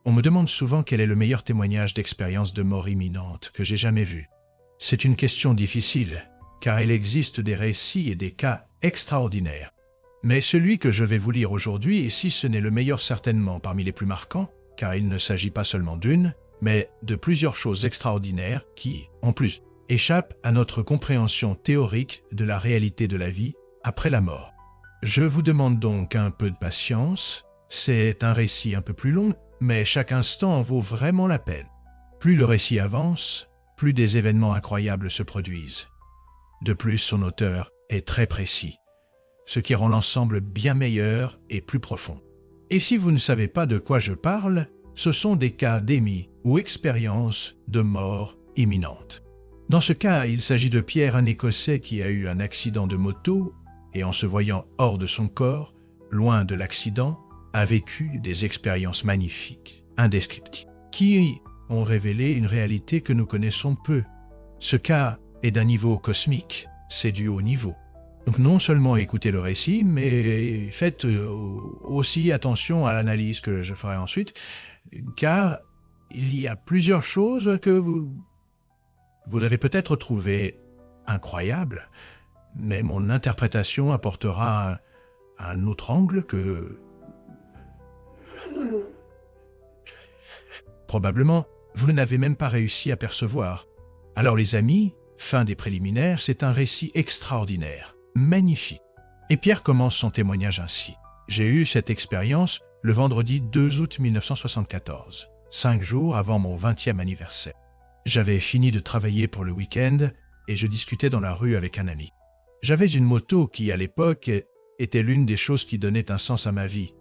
On me demande souvent quel est le meilleur témoignage d'expérience de mort imminente que j'ai jamais vu. C'est une question difficile, car il existe des récits et des cas extraordinaires. Mais celui que je vais vous lire aujourd'hui, et si ce n'est le meilleur certainement parmi les plus marquants, car il ne s'agit pas seulement d'une, mais de plusieurs choses extraordinaires qui, en plus, échappent à notre compréhension théorique de la réalité de la vie après la mort. Je vous demande donc un peu de patience. C'est un récit un peu plus long, mais chaque instant en vaut vraiment la peine. Plus le récit avance, plus des événements incroyables se produisent. De plus, son auteur est très précis, ce qui rend l'ensemble bien meilleur et plus profond. Et si vous ne savez pas de quoi je parle, ce sont des cas d'émis ou expériences de mort imminente. Dans ce cas, il s'agit de Pierre, un Écossais qui a eu un accident de moto et en se voyant hors de son corps, loin de l'accident, a vécu des expériences magnifiques, indescriptibles, qui ont révélé une réalité que nous connaissons peu. Ce cas est d'un niveau cosmique, c'est du haut niveau. Donc non seulement écoutez le récit, mais faites aussi attention à l'analyse que je ferai ensuite, car il y a plusieurs choses que vous avez peut-être trouvées incroyables, mais mon interprétation apportera un autre angle que probablement vous n'avez même pas réussi à percevoir. Alors les amis, fin des préliminaires, c'est un récit extraordinaire, magnifique. Et Pierre commence son témoignage ainsi. J'ai eu cette expérience le vendredi 2 août 1974, 5 jours avant mon 20e anniversaire. J'avais fini de travailler pour le week-end et je discutais dans la rue avec un ami. J'avais une moto qui, à l'époque, était l'une des choses qui donnaient un sens à ma vie,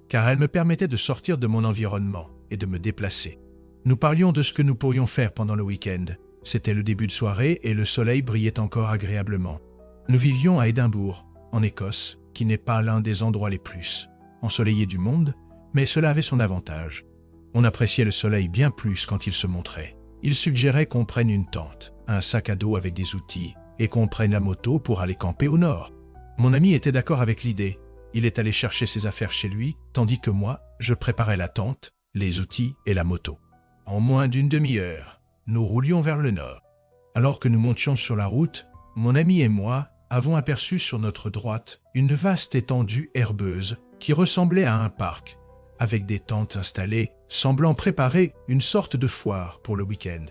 car elle me permettait de sortir de mon environnement et de me déplacer. Nous parlions de ce que nous pourrions faire pendant le week-end. C'était le début de soirée et le soleil brillait encore agréablement. Nous vivions à Édimbourg, en Écosse, qui n'est pas l'un des endroits les plus ensoleillés du monde, mais cela avait son avantage. On appréciait le soleil bien plus quand il se montrait. Il suggérait qu'on prenne une tente, un sac à dos avec des outils, et qu'on prenne la moto pour aller camper au nord. Mon ami était d'accord avec l'idée. Il est allé chercher ses affaires chez lui, tandis que moi, je préparais la tente, les outils et la moto. En moins d'une demi-heure, nous roulions vers le nord. Alors que nous montions sur la route, mon ami et moi avons aperçu sur notre droite une vaste étendue herbeuse qui ressemblait à un parc, avec des tentes installées, semblant préparer une sorte de foire pour le week-end.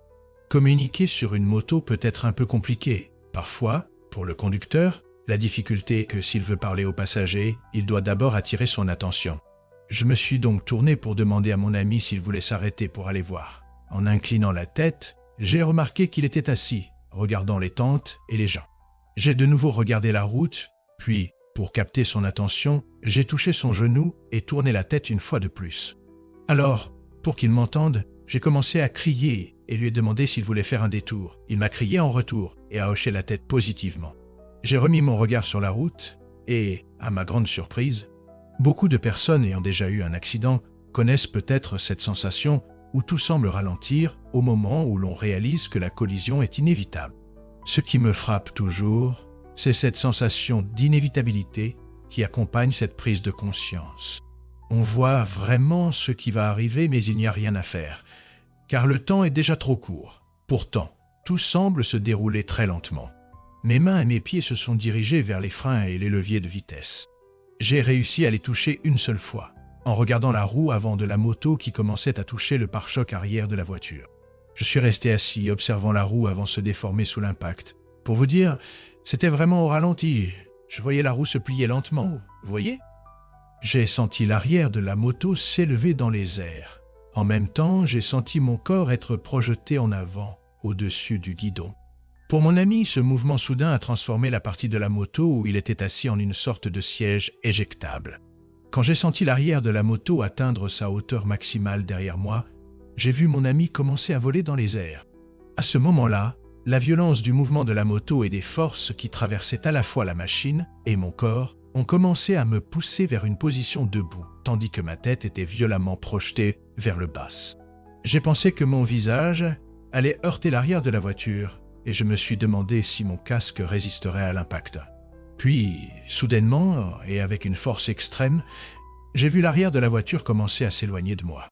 Communiquer sur une moto peut être un peu compliqué. Parfois, pour le conducteur, la difficulté est que s'il veut parler aux passagers, il doit d'abord attirer son attention. Je me suis donc tourné pour demander à mon ami s'il voulait s'arrêter pour aller voir. En inclinant la tête, j'ai remarqué qu'il était assis, regardant les tentes et les gens. J'ai de nouveau regardé la route, puis, pour capter son attention, j'ai touché son genou et tourné la tête une fois de plus. Alors, pour qu'il m'entende, j'ai commencé à crier et lui ai demandé s'il voulait faire un détour. Il m'a crié en retour et a hoché la tête positivement. J'ai remis mon regard sur la route et, à ma grande surprise, beaucoup de personnes ayant déjà eu un accident connaissent peut-être cette sensation où tout semble ralentir au moment où l'on réalise que la collision est inévitable. Ce qui me frappe toujours, c'est cette sensation d'inévitabilité qui accompagne cette prise de conscience. On voit vraiment ce qui va arriver, mais il n'y a rien à faire, car le temps est déjà trop court. Pourtant, tout semble se dérouler très lentement. Mes mains et mes pieds se sont dirigés vers les freins et les leviers de vitesse. J'ai réussi à les toucher une seule fois, en regardant la roue avant de la moto qui commençait à toucher le pare-choc arrière de la voiture. Je suis resté assis, observant la roue avant de se déformer sous l'impact. Pour vous dire, c'était vraiment au ralenti. Je voyais la roue se plier lentement, vous voyez ? J'ai senti l'arrière de la moto s'élever dans les airs. En même temps, j'ai senti mon corps être projeté en avant, au-dessus du guidon. Pour mon ami, ce mouvement soudain a transformé la partie de la moto où il était assis en une sorte de siège éjectable. Quand j'ai senti l'arrière de la moto atteindre sa hauteur maximale derrière moi, j'ai vu mon ami commencer à voler dans les airs. À ce moment-là, la violence du mouvement de la moto et des forces qui traversaient à la fois la machine et mon corps ont commencé à me pousser vers une position debout, tandis que ma tête était violemment projetée vers le bas. J'ai pensé que mon visage allait heurter l'arrière de la voiture et je me suis demandé si mon casque résisterait à l'impact. Puis, soudainement, et avec une force extrême, j'ai vu l'arrière de la voiture commencer à s'éloigner de moi.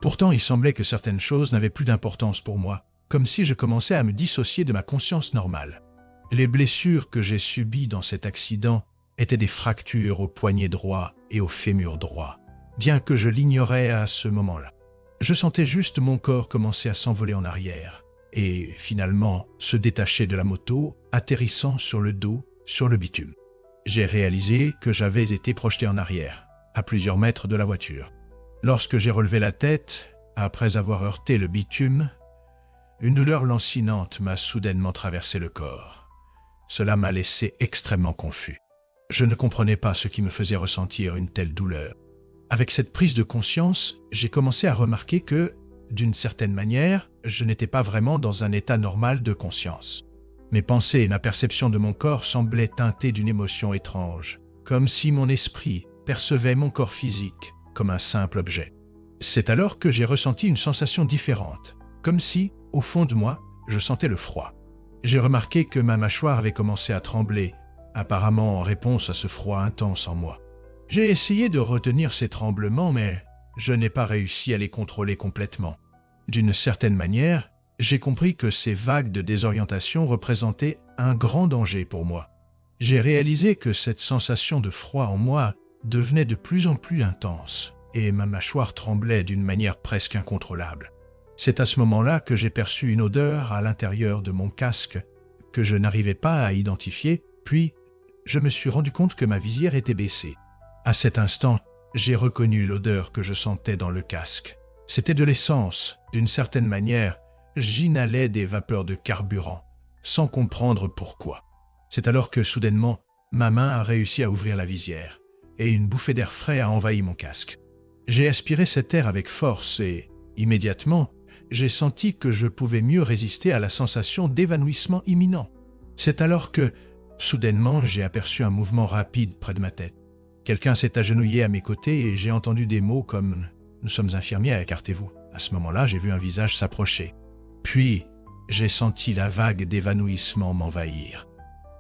Pourtant, il semblait que certaines choses n'avaient plus d'importance pour moi, comme si je commençais à me dissocier de ma conscience normale. Les blessures que j'ai subies dans cet accident étaient des fractures au poignet droit et au fémur droit, bien que je l'ignorais à ce moment-là. Je sentais juste mon corps commencer à s'envoler en arrière, et finalement se détacher de la moto, atterrissant sur le dos, sur le bitume. J'ai réalisé que j'avais été projeté en arrière, à plusieurs mètres de la voiture. Lorsque j'ai relevé la tête, après avoir heurté le bitume, une douleur lancinante m'a soudainement traversé le corps. Cela m'a laissé extrêmement confus. Je ne comprenais pas ce qui me faisait ressentir une telle douleur. Avec cette prise de conscience, j'ai commencé à remarquer que, d'une certaine manière, je n'étais pas vraiment dans un état normal de conscience. Mes pensées et ma perception de mon corps semblaient teintées d'une émotion étrange, comme si mon esprit percevait mon corps physique comme un simple objet. C'est alors que j'ai ressenti une sensation différente, comme si, au fond de moi, je sentais le froid. J'ai remarqué que ma mâchoire avait commencé à trembler, apparemment en réponse à ce froid intense en moi. J'ai essayé de retenir ces tremblements, mais je n'ai pas réussi à les contrôler complètement. D'une certaine manière, j'ai compris que ces vagues de désorientation représentaient un grand danger pour moi. J'ai réalisé que cette sensation de froid en moi devenait de plus en plus intense, et ma mâchoire tremblait d'une manière presque incontrôlable. C'est à ce moment-là que j'ai perçu une odeur à l'intérieur de mon casque que je n'arrivais pas à identifier, puis je me suis rendu compte que ma visière était baissée. À cet instant, j'ai reconnu l'odeur que je sentais dans le casque. C'était de l'essence. D'une certaine manière, j'inhalais des vapeurs de carburant, sans comprendre pourquoi. C'est alors que, soudainement, ma main a réussi à ouvrir la visière, et une bouffée d'air frais a envahi mon casque. J'ai aspiré cet air avec force et, immédiatement, j'ai senti que je pouvais mieux résister à la sensation d'évanouissement imminent. C'est alors que, soudainement, j'ai aperçu un mouvement rapide près de ma tête. Quelqu'un s'est agenouillé à mes côtés et j'ai entendu des mots comme « Nous sommes infirmiers, écartez-vous ». À ce moment-là, j'ai vu un visage s'approcher. Puis, j'ai senti la vague d'évanouissement m'envahir.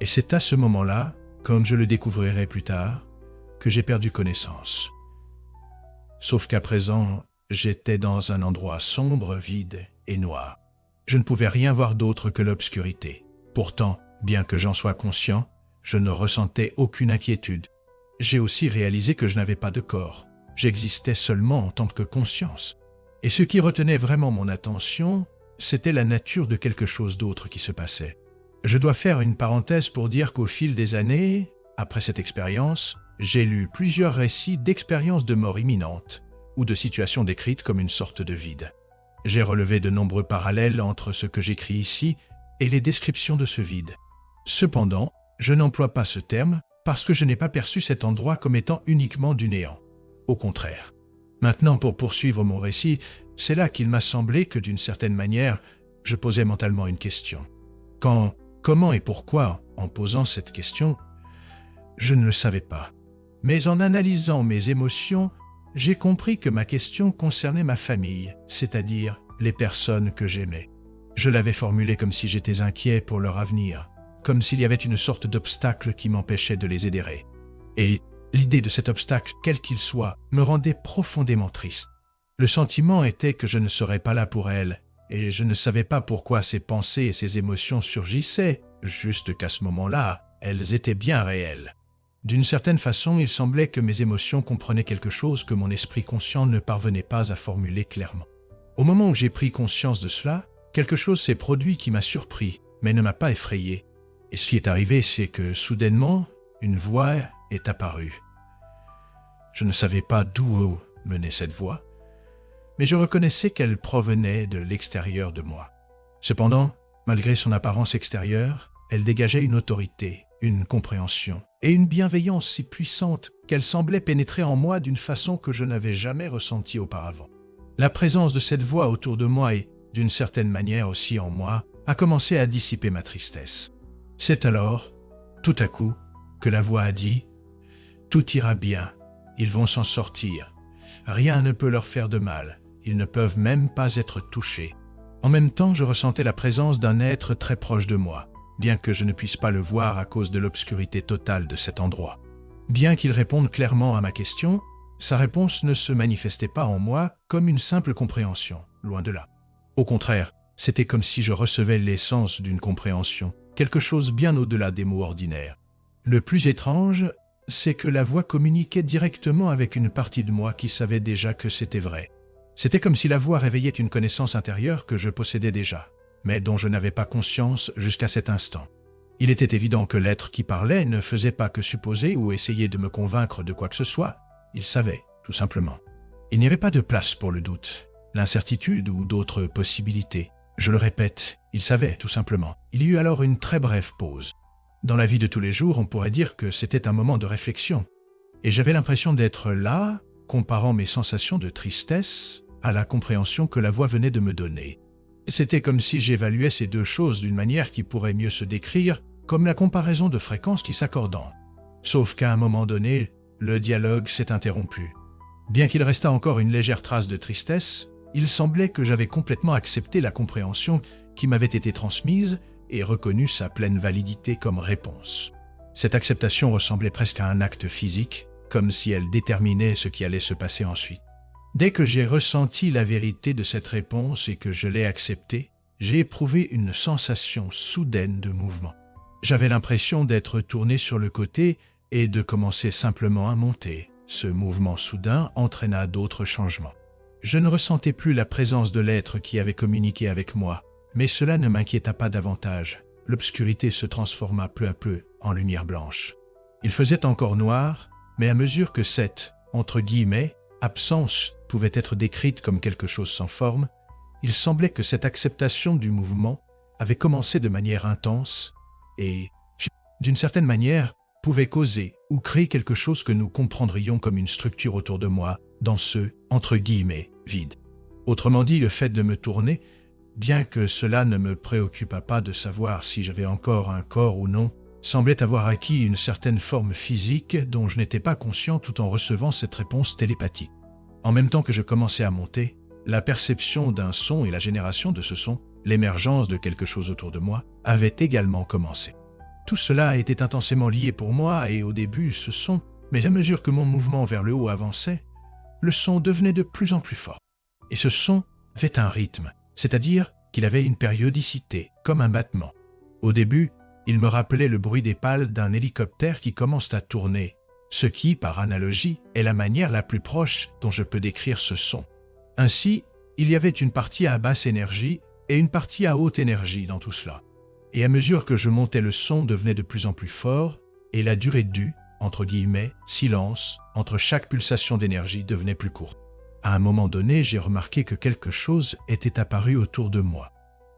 Et c'est à ce moment-là, comme je le découvrirai plus tard, que j'ai perdu connaissance. Sauf qu'à présent, j'étais dans un endroit sombre, vide et noir. Je ne pouvais rien voir d'autre que l'obscurité. Pourtant, bien que j'en sois conscient, je ne ressentais aucune inquiétude. J'ai aussi réalisé que je n'avais pas de corps. J'existais seulement en tant que conscience. Et ce qui retenait vraiment mon attention, c'était la nature de quelque chose d'autre qui se passait. Je dois faire une parenthèse pour dire qu'au fil des années, après cette expérience, j'ai lu plusieurs récits d'expériences de mort imminente ou de situations décrites comme une sorte de vide. J'ai relevé de nombreux parallèles entre ce que j'écris ici et les descriptions de ce vide. Cependant, je n'emploie pas ce terme parce que je n'ai pas perçu cet endroit comme étant uniquement du néant. Au contraire. Maintenant, pour poursuivre mon récit, c'est là qu'il m'a semblé que d'une certaine manière, je posais mentalement une question. Quand, comment et pourquoi, en posant cette question, je ne le savais pas. Mais en analysant mes émotions, j'ai compris que ma question concernait ma famille, c'est-à-dire les personnes que j'aimais. Je l'avais formulée comme si j'étais inquiet pour leur avenir, comme s'il y avait une sorte d'obstacle qui m'empêchait de les aider. Et l'idée de cet obstacle, quel qu'il soit, me rendait profondément triste. Le sentiment était que je ne serais pas là pour elles, et je ne savais pas pourquoi ces pensées et ces émotions surgissaient, juste qu'à ce moment-là, elles étaient bien réelles. D'une certaine façon, il semblait que mes émotions comprenaient quelque chose que mon esprit conscient ne parvenait pas à formuler clairement. Au moment où j'ai pris conscience de cela, quelque chose s'est produit qui m'a surpris, mais ne m'a pas effrayé. Et ce qui est arrivé, c'est que, soudainement, une voix est apparue. Je ne savais pas d'où menait cette voix, mais je reconnaissais qu'elle provenait de l'extérieur de moi. Cependant, malgré son apparence extérieure, elle dégageait une autorité, une compréhension et une bienveillance si puissante qu'elle semblait pénétrer en moi d'une façon que je n'avais jamais ressentie auparavant. La présence de cette voix autour de moi et, d'une certaine manière aussi en moi, a commencé à dissiper ma tristesse. C'est alors, tout à coup, que la voix a dit « Tout ira bien, ils vont s'en sortir, rien ne peut leur faire de mal, ils ne peuvent même pas être touchés. » En même temps, je ressentais la présence d'un être très proche de moi, bien que je ne puisse pas le voir à cause de l'obscurité totale de cet endroit. Bien qu'il réponde clairement à ma question, Sa réponse ne se manifestait pas en moi comme une simple compréhension, loin de là. Au contraire, c'était comme si je recevais l'essence d'une compréhension, quelque chose bien au-delà des mots ordinaires. Le plus étrange, c'est que la voix communiquait directement avec une partie de moi qui savait déjà que c'était vrai. C'était comme si la voix réveillait une connaissance intérieure que je possédais déjà, mais dont je n'avais pas conscience jusqu'à cet instant. Il était évident que l'être qui parlait ne faisait pas que supposer ou essayer de me convaincre de quoi que ce soit. Il savait, tout simplement. Il n'y avait pas de place pour le doute, l'incertitude ou d'autres possibilités. Je le répète, il savait, tout simplement. Il y eut alors une très brève pause. Dans la vie de tous les jours, on pourrait dire que c'était un moment de réflexion. Et j'avais l'impression d'être là, comparant mes sensations de tristesse à la compréhension que la voix venait de me donner. C'était comme si j'évaluais ces deux choses d'une manière qui pourrait mieux se décrire comme la comparaison de fréquences qui s'accordant. Sauf qu'à un moment donné, le dialogue s'est interrompu. Bien qu'il restât encore une légère trace de tristesse, il semblait que j'avais complètement accepté la compréhension qui m'avait été transmise et reconnu sa pleine validité comme réponse. Cette acceptation ressemblait presque à un acte physique, comme si elle déterminait ce qui allait se passer ensuite. Dès que j'ai ressenti la vérité de cette réponse et que je l'ai acceptée, j'ai éprouvé une sensation soudaine de mouvement. J'avais l'impression d'être tourné sur le côté et de commencer simplement à monter. Ce mouvement soudain entraîna d'autres changements. Je ne ressentais plus la présence de l'être qui avait communiqué avec moi, mais cela ne m'inquiéta pas davantage. L'obscurité se transforma peu à peu en lumière blanche. Il faisait encore noir, mais à mesure que cette, entre guillemets, absence pouvait être décrite comme quelque chose sans forme, il semblait que cette acceptation du mouvement avait commencé de manière intense et, d'une certaine manière, pouvait causer ou créer quelque chose que nous comprendrions comme une structure autour de moi, dans ce, entre guillemets, vide. Autrement dit, le fait de me tourner, bien que cela ne me préoccupât pas de savoir si j'avais encore un corps ou non, semblait avoir acquis une certaine forme physique dont je n'étais pas conscient tout en recevant cette réponse télépathique. En même temps que je commençais à monter, la perception d'un son et la génération de ce son, l'émergence de quelque chose autour de moi, avaient également commencé. Tout cela était intensément lié pour moi et au début ce son, mais à mesure que mon mouvement vers le haut avançait, le son devenait de plus en plus fort. Et ce son avait un rythme, c'est-à-dire qu'il avait une périodicité, comme un battement. Au début, il me rappelait le bruit des pales d'un hélicoptère qui commence à tourner, ce qui, par analogie, est la manière la plus proche dont je peux décrire ce son. Ainsi, il y avait une partie à basse énergie et une partie à haute énergie dans tout cela. Et à mesure que je montais, le son devenait de plus en plus fort et la durée du, entre guillemets, silence entre chaque pulsation d'énergie devenait plus courte. À un moment donné, j'ai remarqué que quelque chose était apparu autour de moi.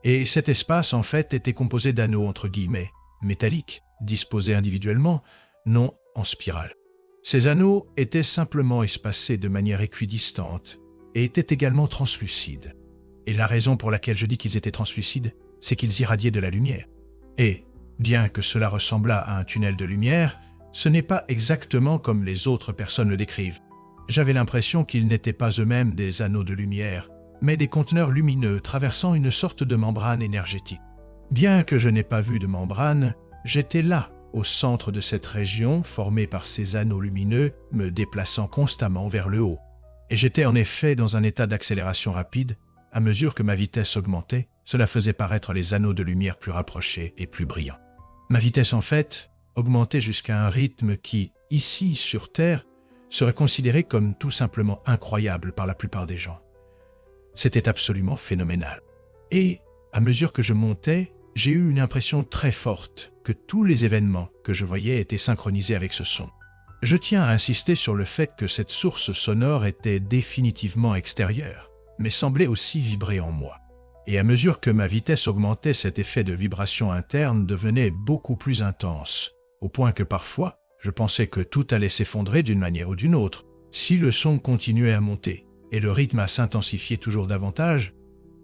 Et cet espace, en fait, était composé d'anneaux, entre guillemets, métalliques, disposés individuellement, non en spirale. Ces anneaux étaient simplement espacés de manière équidistante et étaient également translucides. Et la raison pour laquelle je dis qu'ils étaient translucides, c'est qu'ils irradiaient de la lumière. Et, bien que cela ressemblât à un tunnel de lumière, ce n'est pas exactement comme les autres personnes le décrivent. J'avais l'impression qu'ils n'étaient pas eux-mêmes des anneaux de lumière, mais des conteneurs lumineux traversant une sorte de membrane énergétique. Bien que je n'ai pas vu de membrane, j'étais là, au centre de cette région formée par ces anneaux lumineux, me déplaçant constamment vers le haut. Et j'étais en effet dans un état d'accélération rapide. À mesure que ma vitesse augmentait, cela faisait paraître les anneaux de lumière plus rapprochés et plus brillants. Ma vitesse, en fait, augmentait jusqu'à un rythme qui, ici, sur Terre, serait considéré comme tout simplement incroyable par la plupart des gens. C'était absolument phénoménal. Et, à mesure que je montais, j'ai eu une impression très forte que tous les événements que je voyais étaient synchronisés avec ce son. Je tiens à insister sur le fait que cette source sonore était définitivement extérieure, mais semblait aussi vibrer en moi. Et à mesure que ma vitesse augmentait, cet effet de vibration interne devenait beaucoup plus intense, au point que parfois, je pensais que tout allait s'effondrer d'une manière ou d'une autre. Si le son continuait à monter et le rythme à s'intensifier toujours davantage,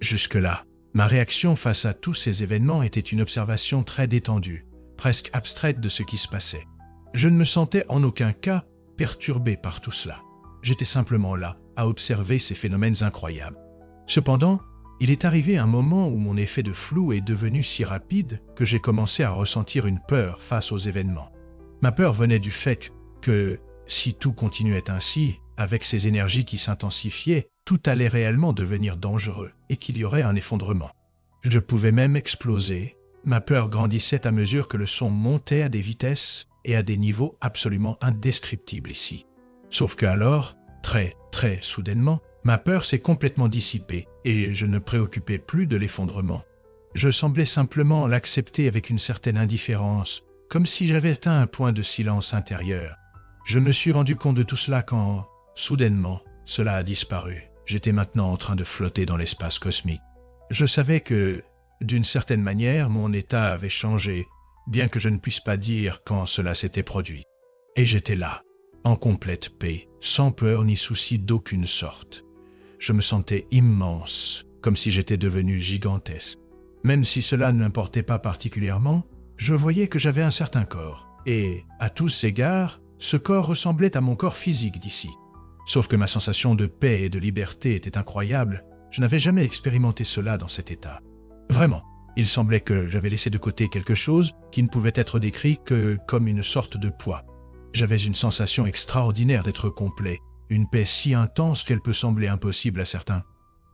jusque-là, ma réaction face à tous ces événements était une observation très détendue, presque abstraite de ce qui se passait. Je ne me sentais en aucun cas perturbé par tout cela. J'étais simplement là, à observer ces phénomènes incroyables. Cependant, il est arrivé un moment où mon effet de flou est devenu si rapide que j'ai commencé à ressentir une peur face aux événements. Ma peur venait du fait que, si tout continuait ainsi, avec ces énergies qui s'intensifiaient, tout allait réellement devenir dangereux et qu'il y aurait un effondrement. Je pouvais même exploser. Ma peur grandissait à mesure que le son montait à des vitesses et à des niveaux absolument indescriptibles ici. Sauf que alors, très soudainement, ma peur s'est complètement dissipée et je ne préoccupais plus de l'effondrement. Je semblais simplement l'accepter avec une certaine indifférence, comme si j'avais atteint un point de silence intérieur. Je me suis rendu compte de tout cela quand, soudainement, cela a disparu. J'étais maintenant en train de flotter dans l'espace cosmique. Je savais que, d'une certaine manière, mon état avait changé, bien que je ne puisse pas dire quand cela s'était produit. Et j'étais là, en complète paix, sans peur ni souci d'aucune sorte. Je me sentais immense, comme si j'étais devenu gigantesque. Même si cela ne m'importait pas particulièrement, je voyais que j'avais un certain corps, et, à tous égards, ce corps ressemblait à mon corps physique d'ici. Sauf que ma sensation de paix et de liberté était incroyable, je n'avais jamais expérimenté cela dans cet état. Vraiment, il semblait que j'avais laissé de côté quelque chose qui ne pouvait être décrit que comme une sorte de poids. J'avais une sensation extraordinaire d'être complet, une paix si intense qu'elle peut sembler impossible à certains.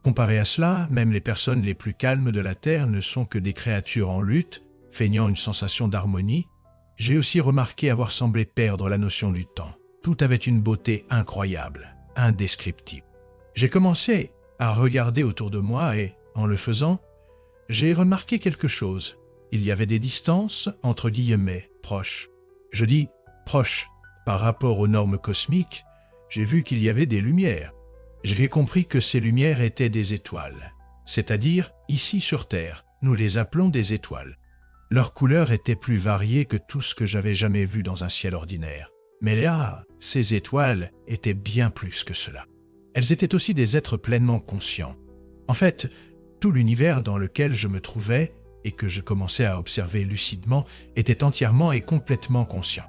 Comparé à cela, même les personnes les plus calmes de la Terre ne sont que des créatures en lutte, feignant une sensation d'harmonie. J'ai aussi remarqué avoir semblé perdre la notion du temps. Tout avait une beauté incroyable, indescriptible. J'ai commencé à regarder autour de moi et, en le faisant, j'ai remarqué quelque chose. Il y avait des distances, entre guillemets, proches. Je dis « proches » par rapport aux normes cosmiques, j'ai vu qu'il y avait des lumières. J'ai compris que ces lumières étaient des étoiles. C'est-à-dire, ici sur Terre, nous les appelons des étoiles. Leur couleur était plus variée que tout ce que j'avais jamais vu dans un ciel ordinaire. Mais là, ces étoiles étaient bien plus que cela. Elles étaient aussi des êtres pleinement conscients. En fait, tout l'univers dans lequel je me trouvais et que je commençais à observer lucidement était entièrement et complètement conscient.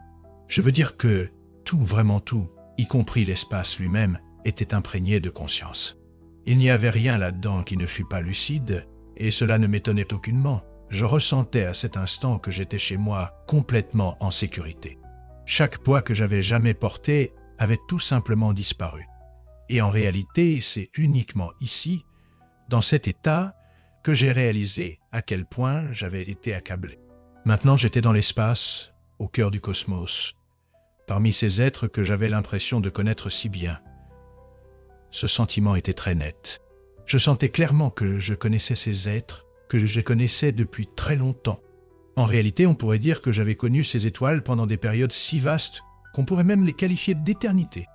Je veux dire que tout, vraiment tout, y compris l'espace lui-même, était imprégné de conscience. Il n'y avait rien là-dedans qui ne fût pas lucide, et cela ne m'étonnait aucunement. Je ressentais à cet instant que j'étais chez moi complètement en sécurité. Chaque poids que j'avais jamais porté avait tout simplement disparu. Et en réalité, c'est uniquement ici, dans cet état, que j'ai réalisé à quel point j'avais été accablé. Maintenant, j'étais dans l'espace, au cœur du cosmos, parmi ces êtres que j'avais l'impression de connaître si bien. Ce sentiment était très net. Je sentais clairement que je connaissais ces êtres, que je connaissais depuis très longtemps. En réalité, on pourrait dire que j'avais connu ces étoiles pendant des périodes si vastes qu'on pourrait même les qualifier d'éternité.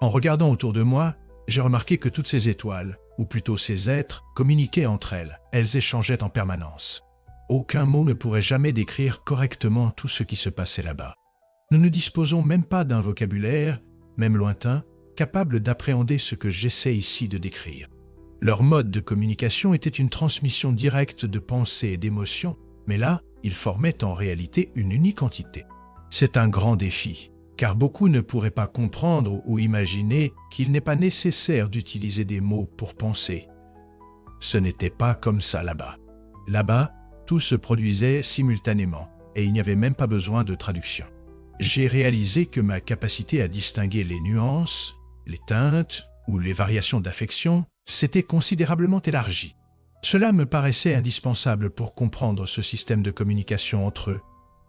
En regardant autour de moi, j'ai remarqué que toutes ces étoiles, ou plutôt ces êtres, communiquaient entre elles. Elles échangeaient en permanence. Aucun mot ne pourrait jamais décrire correctement tout ce qui se passait là-bas. Nous ne disposons même pas d'un vocabulaire, même lointain, capable d'appréhender ce que j'essaie ici de décrire. Leur mode de communication était une transmission directe de pensées et d'émotions, mais là, ils formaient en réalité une unique entité. C'est un grand défi, car beaucoup ne pourraient pas comprendre ou imaginer qu'il n'est pas nécessaire d'utiliser des mots pour penser. Ce n'était pas comme ça là-bas. Là-bas, tout se produisait simultanément, et il n'y avait même pas besoin de traduction. J'ai réalisé que ma capacité à distinguer les nuances, les teintes ou les variations d'affection s'était considérablement élargie. Cela me paraissait indispensable pour comprendre ce système de communication entre eux.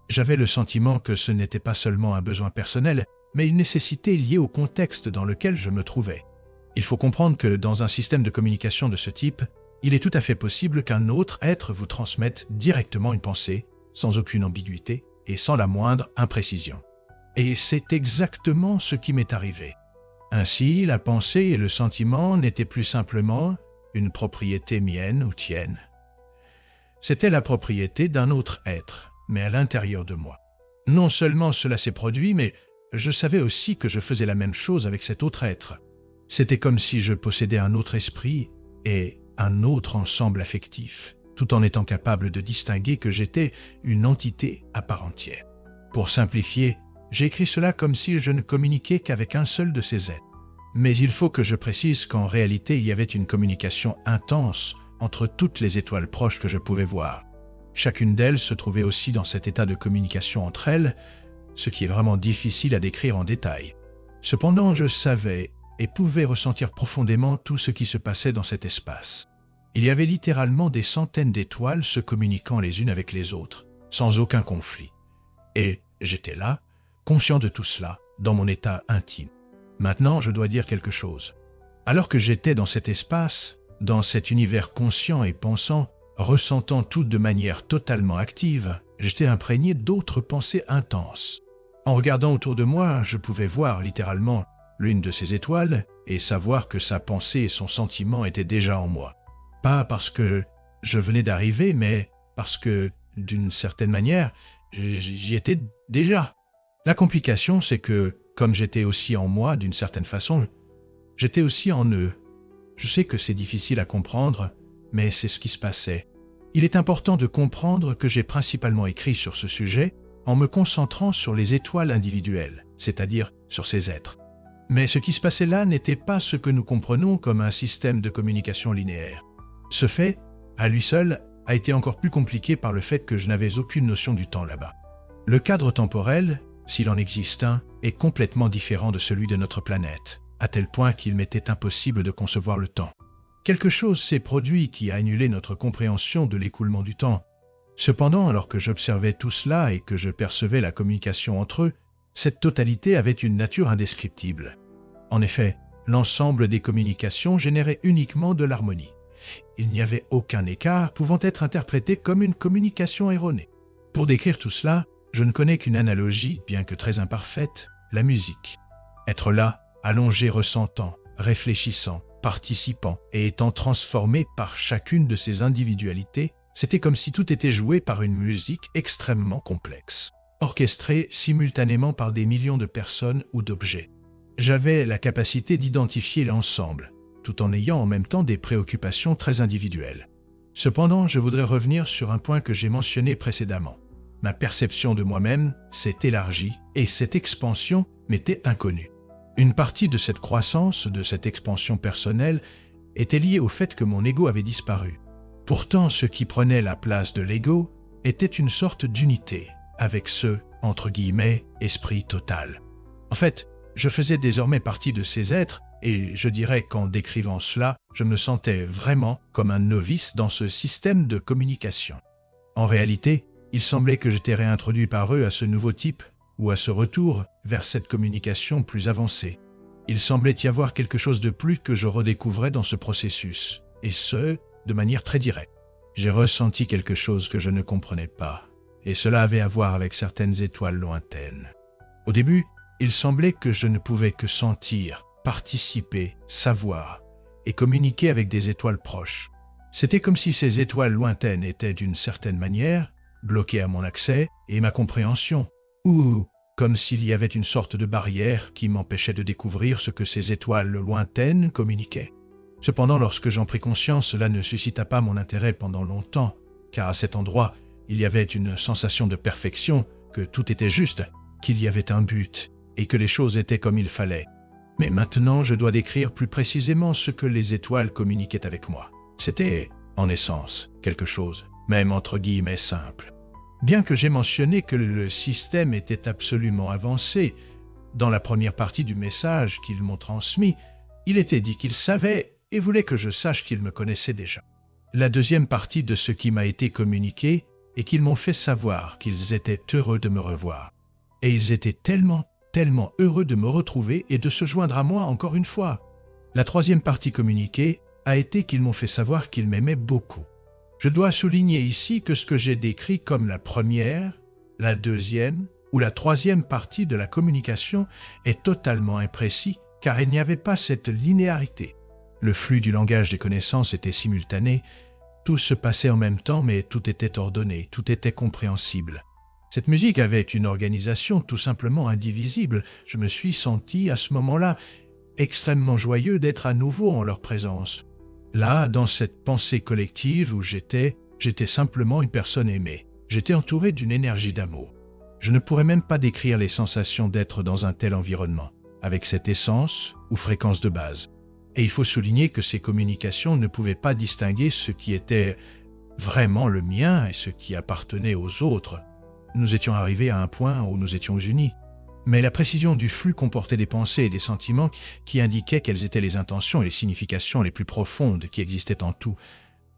J'avais le sentiment que ce n'était pas seulement un besoin personnel, mais une nécessité liée au contexte dans lequel je me trouvais. Il faut comprendre que dans un système de communication de ce type, il est tout à fait possible qu'un autre être vous transmette directement une pensée, sans aucune ambiguïté et sans la moindre imprécision. Et c'est exactement ce qui m'est arrivé. Ainsi, la pensée et le sentiment n'étaient plus simplement une propriété mienne ou tienne. C'était la propriété d'un autre être, mais à l'intérieur de moi. Non seulement cela s'est produit, mais je savais aussi que je faisais la même chose avec cet autre être. C'était comme si je possédais un autre esprit et un autre ensemble affectif, tout en étant capable de distinguer que j'étais une entité à part entière. Pour simplifier, j'ai écrit cela comme si je ne communiquais qu'avec un seul de ces êtres. Mais il faut que je précise qu'en réalité, il y avait une communication intense entre toutes les étoiles proches que je pouvais voir. Chacune d'elles se trouvait aussi dans cet état de communication entre elles, ce qui est vraiment difficile à décrire en détail. Cependant, je savais, et pouvais ressentir profondément tout ce qui se passait dans cet espace. Il y avait littéralement des centaines d'étoiles se communiquant les unes avec les autres, sans aucun conflit. Et j'étais là, conscient de tout cela, dans mon état intime. Maintenant, je dois dire quelque chose. Alors que j'étais dans cet espace, dans cet univers conscient et pensant, ressentant tout de manière totalement active, j'étais imprégné d'autres pensées intenses. En regardant autour de moi, je pouvais voir littéralement l'une de ces étoiles et savoir que sa pensée et son sentiment étaient déjà en moi. Pas parce que je venais d'arriver, mais parce que, d'une certaine manière, j'y étais déjà. La complication, c'est que, comme j'étais aussi en moi d'une certaine façon, j'étais aussi en eux. Je sais que c'est difficile à comprendre, mais c'est ce qui se passait. Il est important de comprendre que j'ai principalement écrit sur ce sujet en me concentrant sur les étoiles individuelles, c'est-à-dire sur ces êtres. Mais ce qui se passait là n'était pas ce que nous comprenons comme un système de communication linéaire. Ce fait, à lui seul, a été encore plus compliqué par le fait que je n'avais aucune notion du temps là-bas. Le cadre temporel, s'il en existe un, est complètement différent de celui de notre planète, à tel point qu'il m'était impossible de concevoir le temps. Quelque chose s'est produit qui a annulé notre compréhension de l'écoulement du temps. Cependant, alors que j'observais tout cela et que je percevais la communication entre eux, cette totalité avait une nature indescriptible. En effet, l'ensemble des communications générait uniquement de l'harmonie. Il n'y avait aucun écart pouvant être interprété comme une communication erronée. Pour décrire tout cela, je ne connais qu'une analogie, bien que très imparfaite, la musique. Être là, allongé ressentant, réfléchissant, participant et étant transformé par chacune de ces individualités, c'était comme si tout était joué par une musique extrêmement complexe, orchestrée simultanément par des millions de personnes ou d'objets. J'avais la capacité d'identifier l'ensemble, tout en ayant en même temps des préoccupations très individuelles. Cependant, je voudrais revenir sur un point que j'ai mentionné précédemment. Ma perception de moi-même s'est élargie et cette expansion m'était inconnue. Une partie de cette croissance, de cette expansion personnelle, était liée au fait que mon ego avait disparu. Pourtant, ce qui prenait la place de l'ego était une sorte d'unité avec ce, entre guillemets, esprit total. En fait, je faisais désormais partie de ces êtres et je dirais qu'en décrivant cela, je me sentais vraiment comme un novice dans ce système de communication. En réalité, il semblait que j'étais réintroduit par eux à ce nouveau type ou à ce retour vers cette communication plus avancée. Il semblait y avoir quelque chose de plus que je redécouvrais dans ce processus, et ce, de manière très directe. J'ai ressenti quelque chose que je ne comprenais pas, et cela avait à voir avec certaines étoiles lointaines. Au début, il semblait que je ne pouvais que sentir, participer, savoir, et communiquer avec des étoiles proches. C'était comme si ces étoiles lointaines étaient d'une certaine manière bloquées à mon accès et ma compréhension, ou comme s'il y avait une sorte de barrière qui m'empêchait de découvrir ce que ces étoiles lointaines communiquaient. Cependant, lorsque j'en pris conscience, cela ne suscita pas mon intérêt pendant longtemps, car à cet endroit, il y avait une sensation de perfection, que tout était juste, qu'il y avait un but, et que les choses étaient comme il fallait. Mais maintenant, je dois décrire plus précisément ce que les étoiles communiquaient avec moi. C'était, en essence, quelque chose, même entre guillemets, simple. Bien que j'ai mentionné que le système était absolument avancé, dans la première partie du message qu'ils m'ont transmis, il était dit qu'ils savaient et voulaient que je sache qu'ils me connaissaient déjà. La deuxième partie de ce qui m'a été communiqué est qu'ils m'ont fait savoir qu'ils étaient heureux de me revoir. Et ils étaient tellement heureux de me retrouver et de se joindre à moi encore une fois. La troisième partie communiquée a été qu'ils m'ont fait savoir qu'ils m'aimaient beaucoup. Je dois souligner ici que ce que j'ai décrit comme la première, la deuxième ou la troisième partie de la communication est totalement imprécis car il n'y avait pas cette linéarité. Le flux du langage des connaissances était simultané, tout se passait en même temps mais tout était ordonné, tout était compréhensible. Cette musique avait une organisation tout simplement indivisible. Je me suis senti à ce moment-là extrêmement joyeux d'être à nouveau en leur présence. Là, dans cette pensée collective où j'étais simplement une personne aimée. J'étais entouré d'une énergie d'amour. Je ne pourrais même pas décrire les sensations d'être dans un tel environnement, avec cette essence ou fréquence de base. Et il faut souligner que ces communications ne pouvaient pas distinguer ce qui était vraiment le mien et ce qui appartenait aux autres. Nous étions arrivés à un point où nous étions unis. Mais la précision du flux comportait des pensées et des sentiments qui indiquaient quelles étaient les intentions et les significations les plus profondes qui existaient en tout,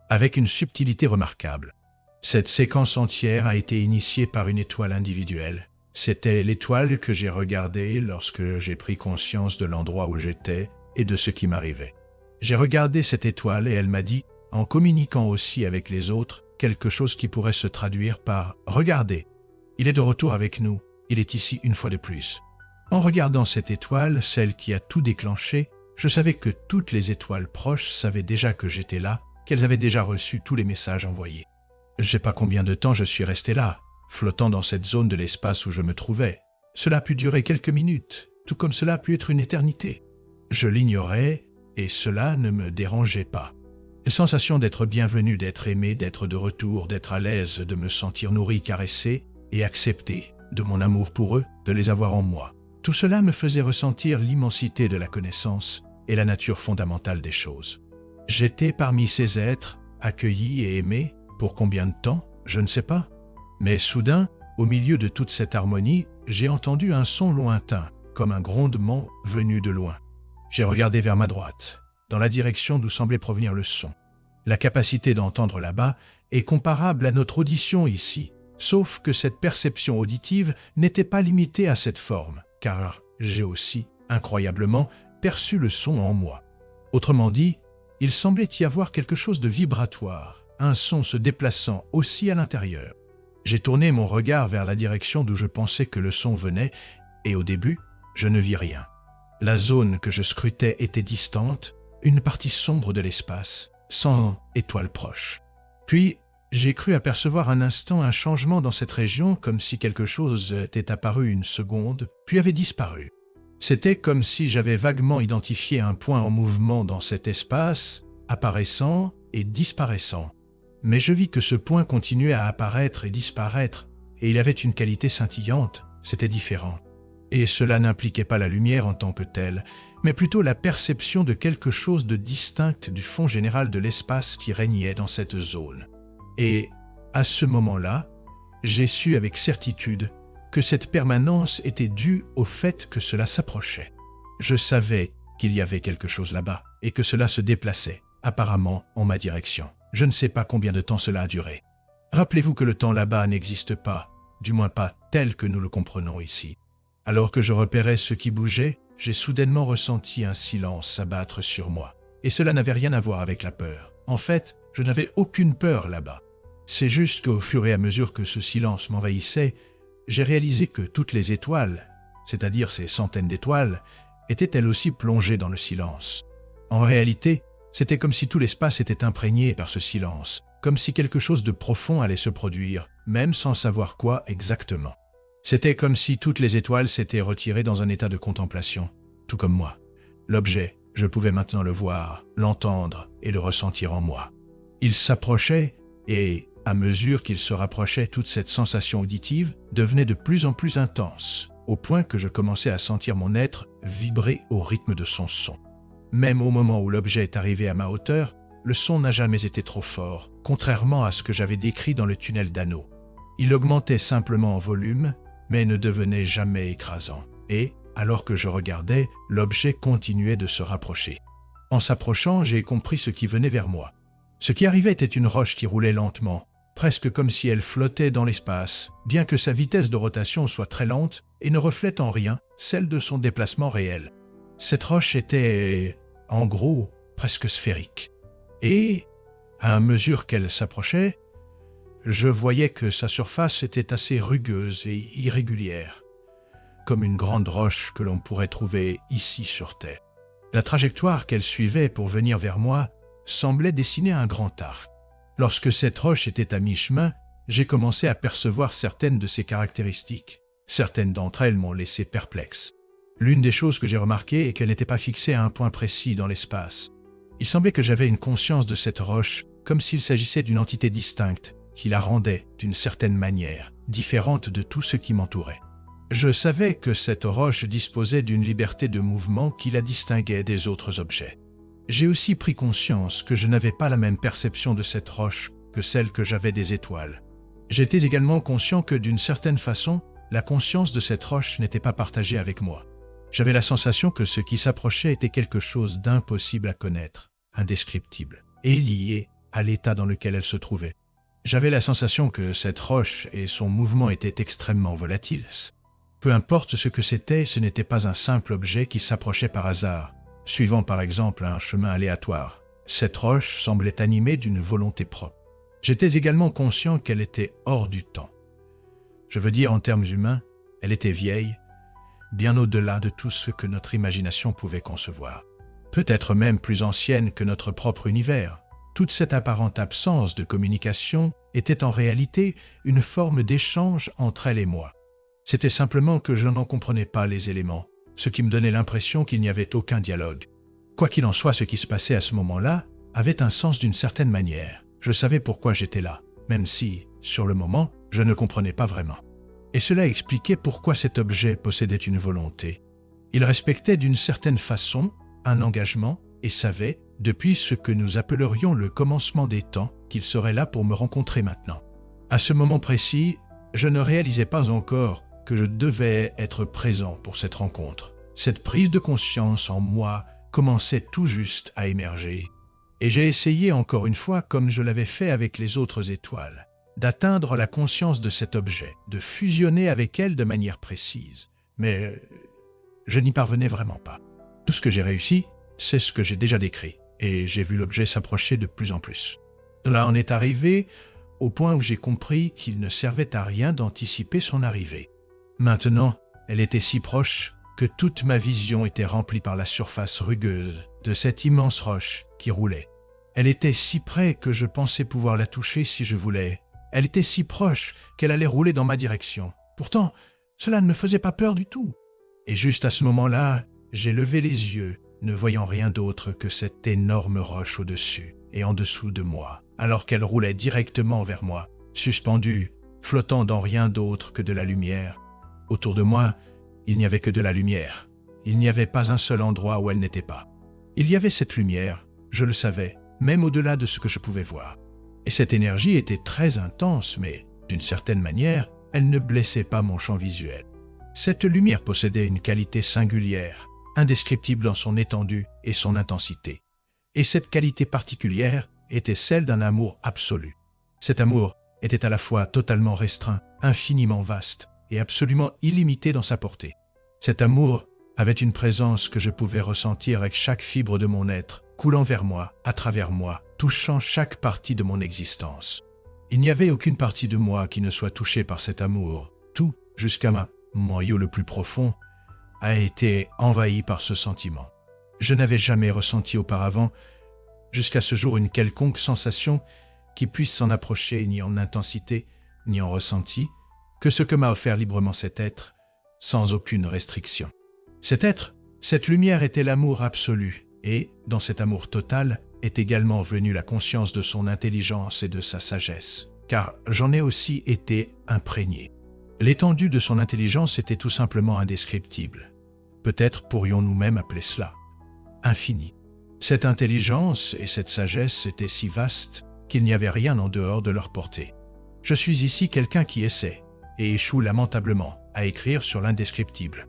avec une subtilité remarquable. Cette séquence entière a été initiée par une étoile individuelle. C'était l'étoile que j'ai regardée lorsque j'ai pris conscience de l'endroit où j'étais et de ce qui m'arrivait. J'ai regardé cette étoile et elle m'a dit, en communiquant aussi avec les autres, quelque chose qui pourrait se traduire par « Regardez, il est de retour avec nous, il est ici une fois de plus ». En regardant cette étoile, celle qui a tout déclenché, je savais que toutes les étoiles proches savaient déjà que j'étais là, qu'elles avaient déjà reçu tous les messages envoyés. Je ne sais pas combien de temps je suis resté là, flottant dans cette zone de l'espace où je me trouvais. Cela a pu durer quelques minutes, tout comme cela a pu être une éternité. Je l'ignorais et cela ne me dérangeait pas. La sensation d'être bienvenu, d'être aimé, d'être de retour, d'être à l'aise, de me sentir nourri, caressé et accepté, de mon amour pour eux, de les avoir en moi. Tout cela me faisait ressentir l'immensité de la connaissance et la nature fondamentale des choses. J'étais parmi ces êtres, accueillis et aimés, pour combien de temps, je ne sais pas. Mais soudain, au milieu de toute cette harmonie, j'ai entendu un son lointain, comme un grondement venu de loin. J'ai regardé vers ma droite, dans la direction d'où semblait provenir le son. La capacité d'entendre là-bas est comparable à notre audition ici, sauf que cette perception auditive n'était pas limitée à cette forme, car j'ai aussi, incroyablement, perçu le son en moi. Autrement dit, il semblait y avoir quelque chose de vibratoire, un son se déplaçant aussi à l'intérieur. J'ai tourné mon regard vers la direction d'où je pensais que le son venait, et au début, je ne vis rien. La zone que je scrutais était distante, une partie sombre de l'espace, sans étoiles proches. Puis, j'ai cru apercevoir un instant un changement dans cette région, comme si quelque chose était apparu une seconde, puis avait disparu. C'était comme si j'avais vaguement identifié un point en mouvement dans cet espace, apparaissant et disparaissant. Mais je vis que ce point continuait à apparaître et disparaître, et il avait une qualité scintillante, c'était différent. Et cela n'impliquait pas la lumière en tant que telle, mais plutôt la perception de quelque chose de distinct du fond général de l'espace qui régnait dans cette zone. Et, à ce moment-là, j'ai su avec certitude que cette permanence était due au fait que cela s'approchait. Je savais qu'il y avait quelque chose là-bas, et que cela se déplaçait, apparemment en ma direction. Je ne sais pas combien de temps cela a duré. Rappelez-vous que le temps là-bas n'existe pas, du moins pas tel que nous le comprenons ici. Alors que je repérais ce qui bougeait, j'ai soudainement ressenti un silence s'abattre sur moi. Et cela n'avait rien à voir avec la peur. En fait, je n'avais aucune peur là-bas. C'est juste qu'au fur et à mesure que ce silence m'envahissait, j'ai réalisé que toutes les étoiles, c'est-à-dire ces centaines d'étoiles, étaient elles aussi plongées dans le silence. En réalité, c'était comme si tout l'espace était imprégné par ce silence, comme si quelque chose de profond allait se produire, même sans savoir quoi exactement. C'était comme si toutes les étoiles s'étaient retirées dans un état de contemplation, tout comme moi. L'objet, je pouvais maintenant le voir, l'entendre et le ressentir en moi. Il s'approchait et, à mesure qu'il se rapprochait, toute cette sensation auditive devenait de plus en plus intense, au point que je commençais à sentir mon être vibrer au rythme de son son. Même au moment où l'objet est arrivé à ma hauteur, le son n'a jamais été trop fort, contrairement à ce que j'avais décrit dans le tunnel d'anneau. Il augmentait simplement en volume, mais ne devenait jamais écrasant. Et, alors que je regardais, l'objet continuait de se rapprocher. En s'approchant, j'ai compris ce qui venait vers moi. Ce qui arrivait était une roche qui roulait lentement, presque comme si elle flottait dans l'espace, bien que sa vitesse de rotation soit très lente et ne reflète en rien celle de son déplacement réel. Cette roche était, en gros, presque sphérique. Et, à mesure qu'elle s'approchait, je voyais que sa surface était assez rugueuse et irrégulière, comme une grande roche que l'on pourrait trouver ici sur Terre. La trajectoire qu'elle suivait pour venir vers moi semblait dessiner un grand arc. Lorsque cette roche était à mi-chemin, j'ai commencé à percevoir certaines de ses caractéristiques. Certaines d'entre elles m'ont laissé perplexe. L'une des choses que j'ai remarquées est qu'elle n'était pas fixée à un point précis dans l'espace. Il semblait que j'avais une conscience de cette roche, comme s'il s'agissait d'une entité distincte, qui la rendait, d'une certaine manière, différente de tout ce qui m'entourait. Je savais que cette roche disposait d'une liberté de mouvement qui la distinguait des autres objets. J'ai aussi pris conscience que je n'avais pas la même perception de cette roche que celle que j'avais des étoiles. J'étais également conscient que, d'une certaine façon, la conscience de cette roche n'était pas partagée avec moi. J'avais la sensation que ce qui s'approchait était quelque chose d'impossible à connaître, indescriptible, et lié à l'état dans lequel elle se trouvait. J'avais la sensation que cette roche et son mouvement étaient extrêmement volatiles. Peu importe ce que c'était, ce n'était pas un simple objet qui s'approchait par hasard, suivant par exemple un chemin aléatoire. Cette roche semblait animée d'une volonté propre. J'étais également conscient qu'elle était hors du temps. Je veux dire en termes humains, elle était vieille, bien au-delà de tout ce que notre imagination pouvait concevoir. Peut-être même plus ancienne que notre propre univers. Toute cette apparente absence de communication était en réalité une forme d'échange entre elle et moi. C'était simplement que je n'en comprenais pas les éléments, ce qui me donnait l'impression qu'il n'y avait aucun dialogue. Quoi qu'il en soit, ce qui se passait à ce moment-là avait un sens d'une certaine manière. Je savais pourquoi j'étais là, même si, sur le moment, je ne comprenais pas vraiment. Et cela expliquait pourquoi cet objet possédait une volonté. Il respectait d'une certaine façon un engagement et savait, depuis ce que nous appellerions le commencement des temps, qu'il serait là pour me rencontrer maintenant. À ce moment précis, je ne réalisais pas encore que je devais être présent pour cette rencontre. Cette prise de conscience en moi commençait tout juste à émerger. Et j'ai essayé encore une fois, comme je l'avais fait avec les autres étoiles, d'atteindre la conscience de cet objet, de fusionner avec elle de manière précise. Mais je n'y parvenais vraiment pas. Tout ce que j'ai réussi, c'est ce que j'ai déjà décrit, et j'ai vu l'objet s'approcher de plus en plus. Là, on est arrivé au point où j'ai compris qu'il ne servait à rien d'anticiper son arrivée. Maintenant, elle était si proche que toute ma vision était remplie par la surface rugueuse de cette immense roche qui roulait. Elle était si près que je pensais pouvoir la toucher si je voulais. Elle était si proche qu'elle allait rouler dans ma direction. Pourtant, cela ne me faisait pas peur du tout. Et juste à ce moment-là, j'ai levé les yeux, ne voyant rien d'autre que cette énorme roche au-dessus et en dessous de moi, alors qu'elle roulait directement vers moi, suspendue, flottant dans rien d'autre que de la lumière. Autour de moi, il n'y avait que de la lumière. Il n'y avait pas un seul endroit où elle n'était pas. Il y avait cette lumière, je le savais, même au-delà de ce que je pouvais voir. Et cette énergie était très intense, mais, d'une certaine manière, elle ne blessait pas mon champ visuel. Cette lumière possédait une qualité singulière, indescriptible dans son étendue et son intensité. Et cette qualité particulière était celle d'un amour absolu. Cet amour était à la fois totalement restreint, infiniment vaste et absolument illimité dans sa portée. Cet amour avait une présence que je pouvais ressentir avec chaque fibre de mon être, coulant vers moi, à travers moi, touchant chaque partie de mon existence. Il n'y avait aucune partie de moi qui ne soit touchée par cet amour. Tout, jusqu'à mon noyau le plus profond, a été envahi par ce sentiment. Je n'avais jamais ressenti auparavant, jusqu'à ce jour, une quelconque sensation qui puisse s'en approcher ni en intensité, ni en ressenti, que ce que m'a offert librement cet être, sans aucune restriction. Cet être, cette lumière était l'amour absolu, et, dans cet amour total, est également venue la conscience de son intelligence et de sa sagesse, car j'en ai aussi été imprégné. L'étendue de son intelligence était tout simplement indescriptible. Peut-être pourrions-nous même appeler cela infini. Cette intelligence et cette sagesse étaient si vastes qu'il n'y avait rien en dehors de leur portée. Je suis ici quelqu'un qui essaie, et échoue lamentablement, à écrire sur l'indescriptible.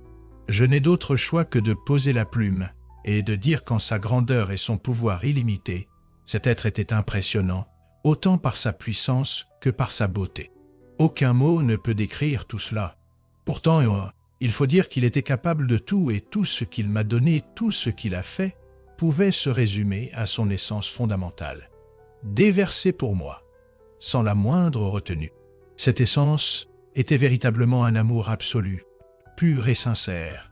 Je n'ai d'autre choix que de poser la plume et de dire qu'en sa grandeur et son pouvoir illimité, cet être était impressionnant, autant par sa puissance que par sa beauté. Aucun mot ne peut décrire tout cela. Pourtant, il faut dire qu'il était capable de tout, et tout ce qu'il m'a donné, tout ce qu'il a fait, pouvait se résumer à son essence fondamentale, déversée pour moi, sans la moindre retenue. Cette essence était véritablement un amour absolu, pur et sincère,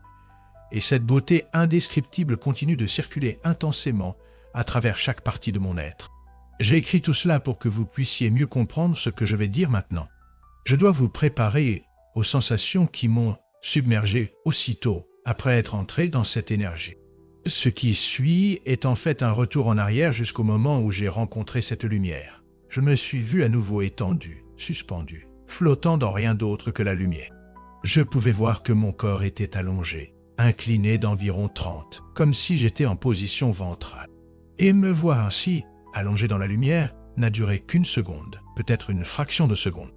et cette beauté indescriptible continue de circuler intensément à travers chaque partie de mon être. J'ai écrit tout cela pour que vous puissiez mieux comprendre ce que je vais dire maintenant. Je dois vous préparer aux sensations qui m'ont submergé aussitôt après être entré dans cette énergie. Ce qui suit est en fait un retour en arrière jusqu'au moment où j'ai rencontré cette lumière. Je me suis vu à nouveau étendu, suspendu, flottant dans rien d'autre que la lumière. Je pouvais voir que mon corps était allongé, incliné d'environ 30, comme si j'étais en position ventrale. Et me voir ainsi, allongé dans la lumière, n'a duré qu'une seconde, peut-être une fraction de seconde.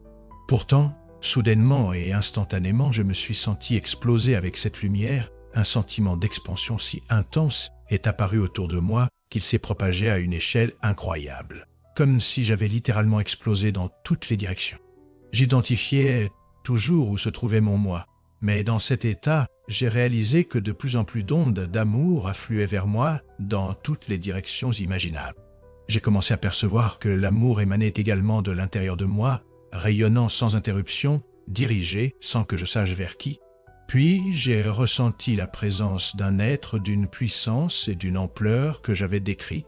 Pourtant, Soudainement et instantanément, je me suis senti exploser avec cette lumière. Un sentiment d'expansion si intense est apparu autour de moi qu'il s'est propagé à une échelle incroyable, comme si j'avais littéralement explosé dans toutes les directions. J'identifiais toujours où se trouvait mon moi, mais dans cet état, j'ai réalisé que de plus en plus d'ondes d'amour affluaient vers moi dans toutes les directions imaginables. J'ai commencé à percevoir que l'amour émanait également de l'intérieur de moi, rayonnant sans interruption, dirigé sans que je sache vers qui. Puis j'ai ressenti la présence d'un être d'une puissance et d'une ampleur que j'avais décrit.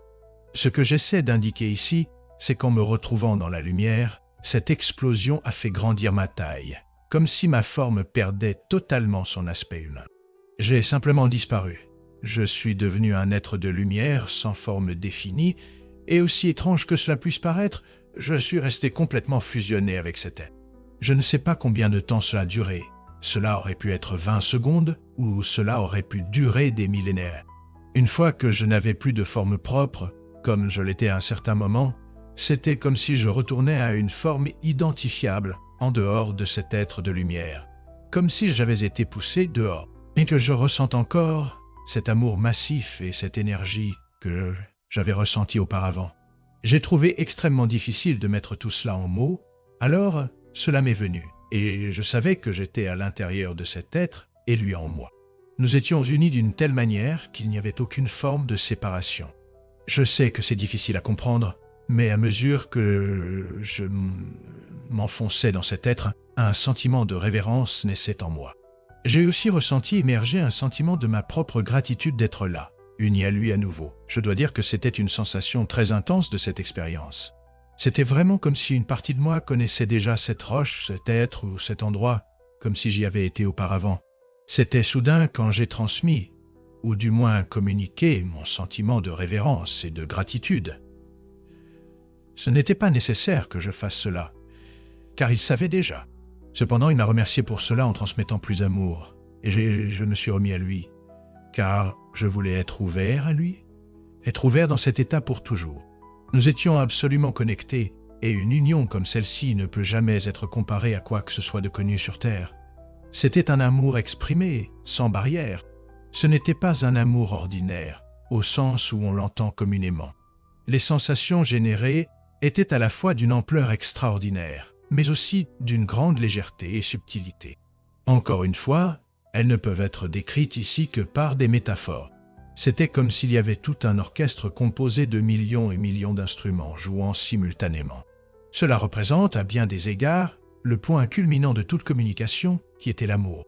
Ce que j'essaie d'indiquer ici, c'est qu'en me retrouvant dans la lumière, cette explosion a fait grandir ma taille, comme si ma forme perdait totalement son aspect humain. J'ai simplement disparu. Je suis devenu un être de lumière sans forme définie, et aussi étrange que cela puisse paraître, je suis resté complètement fusionné avec cet être. Je ne sais pas combien de temps cela a duré. Cela aurait pu être 20 secondes, ou cela aurait pu durer des millénaires. Une fois que je n'avais plus de forme propre, comme je l'étais à un certain moment, c'était comme si je retournais à une forme identifiable en dehors de cet être de lumière, comme si j'avais été poussé dehors, et que je ressente encore cet amour massif et cette énergie que j'avais ressentie auparavant. J'ai trouvé extrêmement difficile de mettre tout cela en mots, alors cela m'est venu, et je savais que j'étais à l'intérieur de cet être et lui en moi. Nous étions unis d'une telle manière qu'il n'y avait aucune forme de séparation. Je sais que c'est difficile à comprendre, mais à mesure que je m'enfonçais dans cet être, un sentiment de révérence naissait en moi. J'ai aussi ressenti émerger un sentiment de ma propre gratitude d'être là, uni à lui à nouveau. Je dois dire que c'était une sensation très intense de cette expérience. C'était vraiment comme si une partie de moi connaissait déjà cette roche, cet être ou cet endroit, comme si j'y avais été auparavant. C'était soudain quand j'ai transmis, ou du moins communiqué, mon sentiment de révérence et de gratitude. Ce n'était pas nécessaire que je fasse cela, car il savait déjà. Cependant, il m'a remercié pour cela en transmettant plus d'amour, et je me suis remis à lui, car je voulais être ouvert à lui, être ouvert dans cet état pour toujours. Nous étions absolument connectés, et une union comme celle-ci ne peut jamais être comparée à quoi que ce soit de connu sur Terre. C'était un amour exprimé, sans barrière. Ce n'était pas un amour ordinaire, au sens où on l'entend communément. Les sensations générées étaient à la fois d'une ampleur extraordinaire, mais aussi d'une grande légèreté et subtilité. Encore une fois, elles ne peuvent être décrites ici que par des métaphores. C'était comme s'il y avait tout un orchestre composé de millions et millions d'instruments jouant simultanément. Cela représente, à bien des égards, le point culminant de toute communication, qui était l'amour.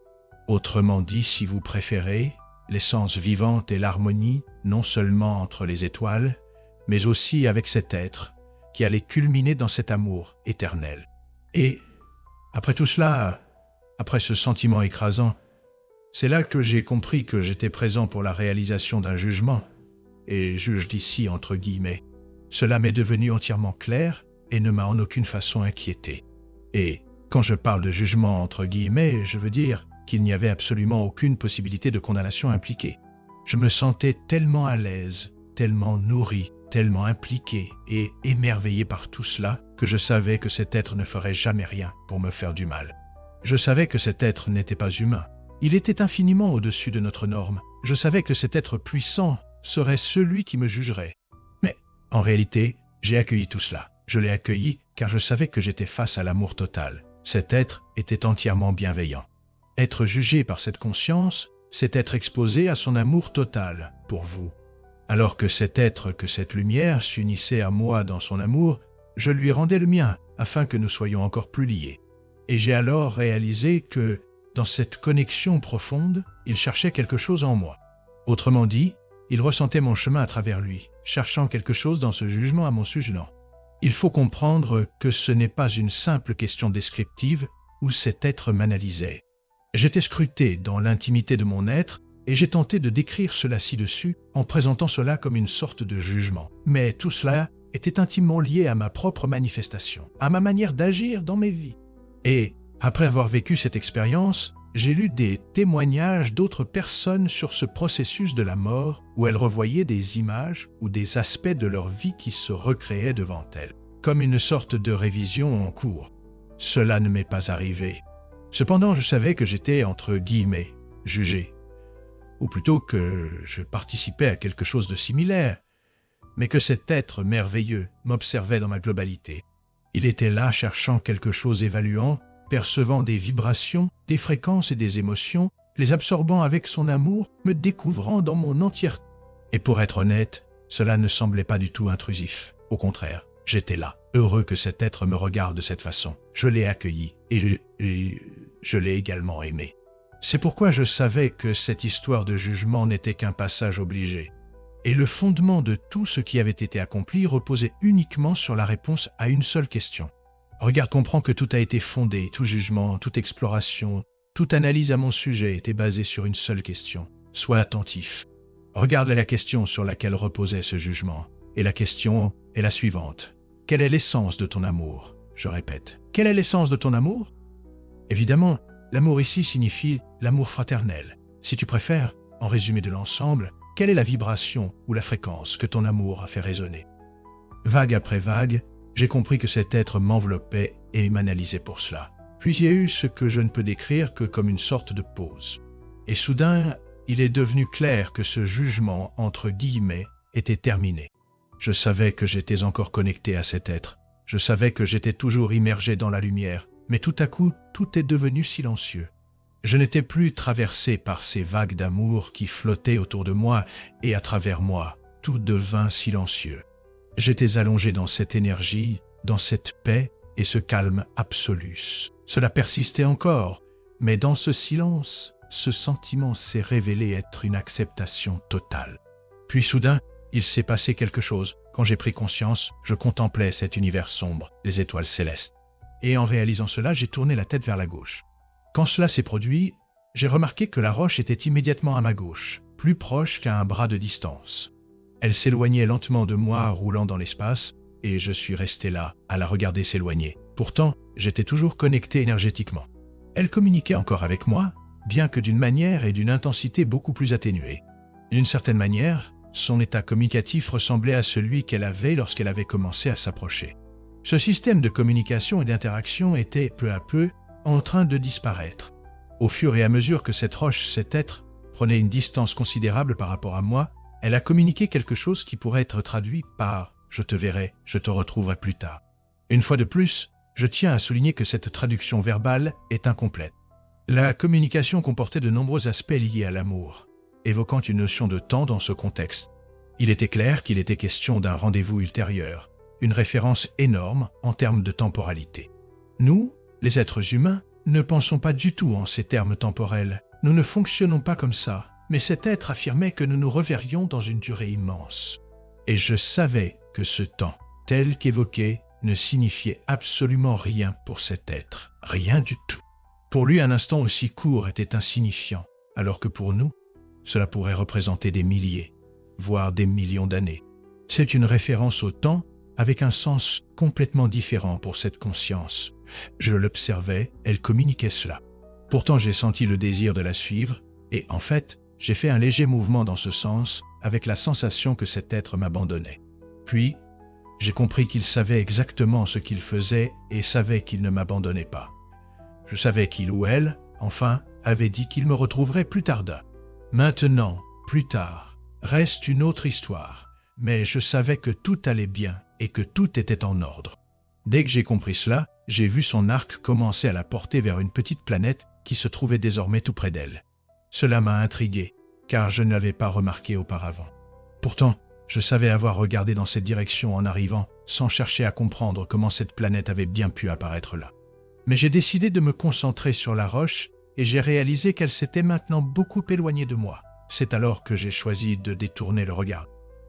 Autrement dit, si vous préférez, l'essence vivante et l'harmonie, non seulement entre les étoiles, mais aussi avec cet être, qui allait culminer dans cet amour éternel. Et, après tout cela, après ce sentiment écrasant, c'est là que j'ai compris que j'étais présent pour la réalisation d'un jugement, et juge d'ici entre guillemets. Cela m'est devenu entièrement clair et ne m'a en aucune façon inquiété. Et, quand je parle de jugement entre guillemets, je veux dire qu'il n'y avait absolument aucune possibilité de condamnation impliquée. Je me sentais tellement à l'aise, tellement nourri, tellement impliqué et émerveillé par tout cela que je savais que cet être ne ferait jamais rien pour me faire du mal. Je savais que cet être n'était pas humain. Il était infiniment au-dessus de notre norme. Je savais que cet être puissant serait celui qui me jugerait. Mais, en réalité, j'ai accueilli tout cela. Je l'ai accueilli car je savais que j'étais face à l'amour total. Cet être était entièrement bienveillant. Être jugé par cette conscience, c'est être exposé à son amour total pour vous. Alors que cet être, que cette lumière s'unissait à moi dans son amour, je lui rendais le mien afin que nous soyons encore plus liés. Et j'ai alors réalisé que, dans cette connexion profonde, il cherchait quelque chose en moi. Autrement dit, il ressentait mon chemin à travers lui, cherchant quelque chose dans ce jugement à mon sujet. Il faut comprendre que ce n'est pas une simple question descriptive où cet être m'analysait. J'étais scruté dans l'intimité de mon être et j'ai tenté de décrire cela ci-dessus en présentant cela comme une sorte de jugement. Mais tout cela était intimement lié à ma propre manifestation, à ma manière d'agir dans mes vies. Et, après avoir vécu cette expérience, j'ai lu des témoignages d'autres personnes sur ce processus de la mort où elles revoyaient des images ou des aspects de leur vie qui se recréaient devant elles, comme une sorte de révision en cours. cela ne m'est pas arrivé. Cependant, je savais que j'étais, entre guillemets, jugé. Ou plutôt que je participais à quelque chose de similaire, mais que cet être merveilleux m'observait dans ma globalité. Il était là cherchant quelque chose, évaluant, percevant des vibrations, des fréquences et des émotions, les absorbant avec son amour, me découvrant dans mon entièreté. Et pour être honnête, cela ne semblait pas du tout intrusif. Au contraire, j'étais là, heureux que cet être me regarde de cette façon. Je l'ai accueilli et je l'ai également aimé. C'est pourquoi je savais que cette histoire de jugement n'était qu'un passage obligé. Et le fondement de tout ce qui avait été accompli reposait uniquement sur la réponse à une seule question. Regarde, comprends que tout a été fondé, tout jugement, toute exploration, toute analyse à mon sujet était basée sur une seule question. Sois attentif. Regarde la question sur laquelle reposait ce jugement. Et la question est la suivante. Quelle est l'essence de ton amour? Je répète. Quelle est l'essence de ton amour? Évidemment, l'amour ici signifie l'amour fraternel. Si tu préfères, en résumé de l'ensemble, quelle est la vibration ou la fréquence que ton amour a fait résonner? Vague après vague, j'ai compris que cet être m'enveloppait et m'analysait pour cela. Puis il y a eu ce que je ne peux décrire que comme une sorte de pause. Et soudain, il est devenu clair que ce jugement, entre guillemets, était terminé. Je savais que j'étais encore connecté à cet être. Je savais que j'étais toujours immergé dans la lumière. Mais tout à coup, tout est devenu silencieux. Je n'étais plus traversé par ces vagues d'amour qui flottaient autour de moi et à travers moi. Tout devint silencieux. J'étais allongé dans cette énergie, dans cette paix et ce calme absolu. Cela persistait encore, mais dans ce silence, ce sentiment s'est révélé être une acceptation totale. Puis soudain, il s'est passé quelque chose. Quand j'ai pris conscience, je contemplais cet univers sombre, les étoiles célestes. Et en réalisant cela, j'ai tourné la tête vers la gauche. Quand cela s'est produit, j'ai remarqué que la roche était immédiatement à ma gauche, plus proche qu'à un bras de distance. Elle s'éloignait lentement de moi, roulant dans l'espace, et je suis resté là, à la regarder s'éloigner. Pourtant, j'étais toujours connecté énergétiquement. Elle communiquait encore avec moi, bien que d'une manière et d'une intensité beaucoup plus atténuée. D'une certaine manière, son état communicatif ressemblait à celui qu'elle avait lorsqu'elle avait commencé à s'approcher. Ce système de communication et d'interaction était, peu à peu, en train de disparaître. Au fur et à mesure que cette roche, cet être, prenait une distance considérable par rapport à moi, elle a communiqué quelque chose qui pourrait être traduit par « je te verrai, je te retrouverai plus tard ». Une fois de plus, je tiens à souligner que cette traduction verbale est incomplète. La communication comportait de nombreux aspects liés à l'amour, évoquant une notion de temps dans ce contexte. Il était clair qu'il était question d'un rendez-vous ultérieur, une référence énorme en termes de temporalité. Nous, les êtres humains, ne pensons pas du tout en ces termes temporels. Nous ne fonctionnons pas comme ça, mais cet être affirmait que nous nous reverrions dans une durée immense. Et je savais que ce temps, tel qu'évoqué, ne signifiait absolument rien pour cet être, rien du tout. Pour lui, un instant aussi court était insignifiant, alors que pour nous, cela pourrait représenter des milliers, voire des millions d'années. C'est une référence au temps avec un sens complètement différent pour cette conscience. Je l'observais, elle communiquait cela. Pourtant, j'ai senti le désir de la suivre, et en fait, j'ai fait un léger mouvement dans ce sens, avec la sensation que cet être m'abandonnait. Puis, j'ai compris qu'il savait exactement ce qu'il faisait et savait qu'il ne m'abandonnait pas. Je savais qu'il ou elle, enfin, avait dit qu'il me retrouverait plus tard. Maintenant, plus tard, reste une autre histoire, mais je savais que tout allait bien et que tout était en ordre. Dès que j'ai compris cela, j'ai vu son arc commencer à la porter vers une petite planète qui se trouvait désormais tout près d'elle. Cela m'a intrigué, car je ne l'avais pas remarqué auparavant. Pourtant, je savais avoir regardé dans cette direction en arrivant, sans chercher à comprendre comment cette planète avait bien pu apparaître là. Mais j'ai décidé de me concentrer sur la roche et j'ai réalisé qu'elle s'était maintenant beaucoup éloignée de moi. C'est alors que j'ai choisi de détourner le regard.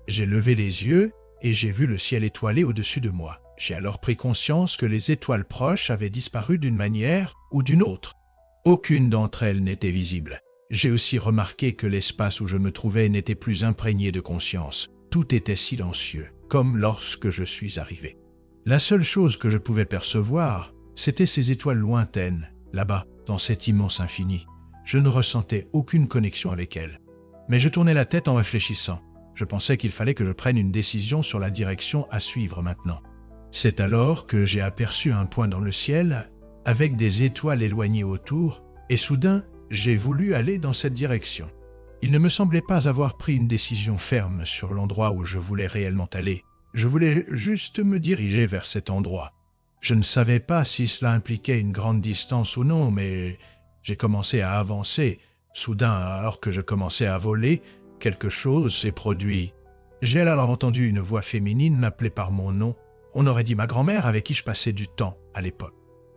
J'ai levé les yeux et j'ai vu le ciel étoilé au-dessus de moi. J'ai alors pris conscience que les étoiles proches avaient disparu d'une manière ou d'une autre. Aucune d'entre elles n'était visible. J'ai aussi remarqué que l'espace où je me trouvais n'était plus imprégné de conscience. Tout était silencieux, comme lorsque je suis arrivé. La seule chose que je pouvais percevoir, c'étaient ces étoiles lointaines, là-bas, dans cet immense infini. Je ne ressentais aucune connexion avec elles. Mais je tournais la tête en réfléchissant. Je pensais qu'il fallait que je prenne une décision sur la direction à suivre maintenant. C'est alors que j'ai aperçu un point dans le ciel, avec des étoiles éloignées autour, et soudain, j'ai voulu aller dans cette direction. Il ne me semblait pas avoir pris une décision ferme sur l'endroit où je voulais réellement aller. Je voulais juste me diriger vers cet endroit. Je ne savais pas si cela impliquait une grande distance ou non, mais j'ai commencé à avancer. Soudain, alors que je commençais à voler, quelque chose s'est produit. J'ai alors entendu une voix féminine m'appeler par mon nom. On aurait dit ma grand-mère avec qui je passais du temps à l'époque.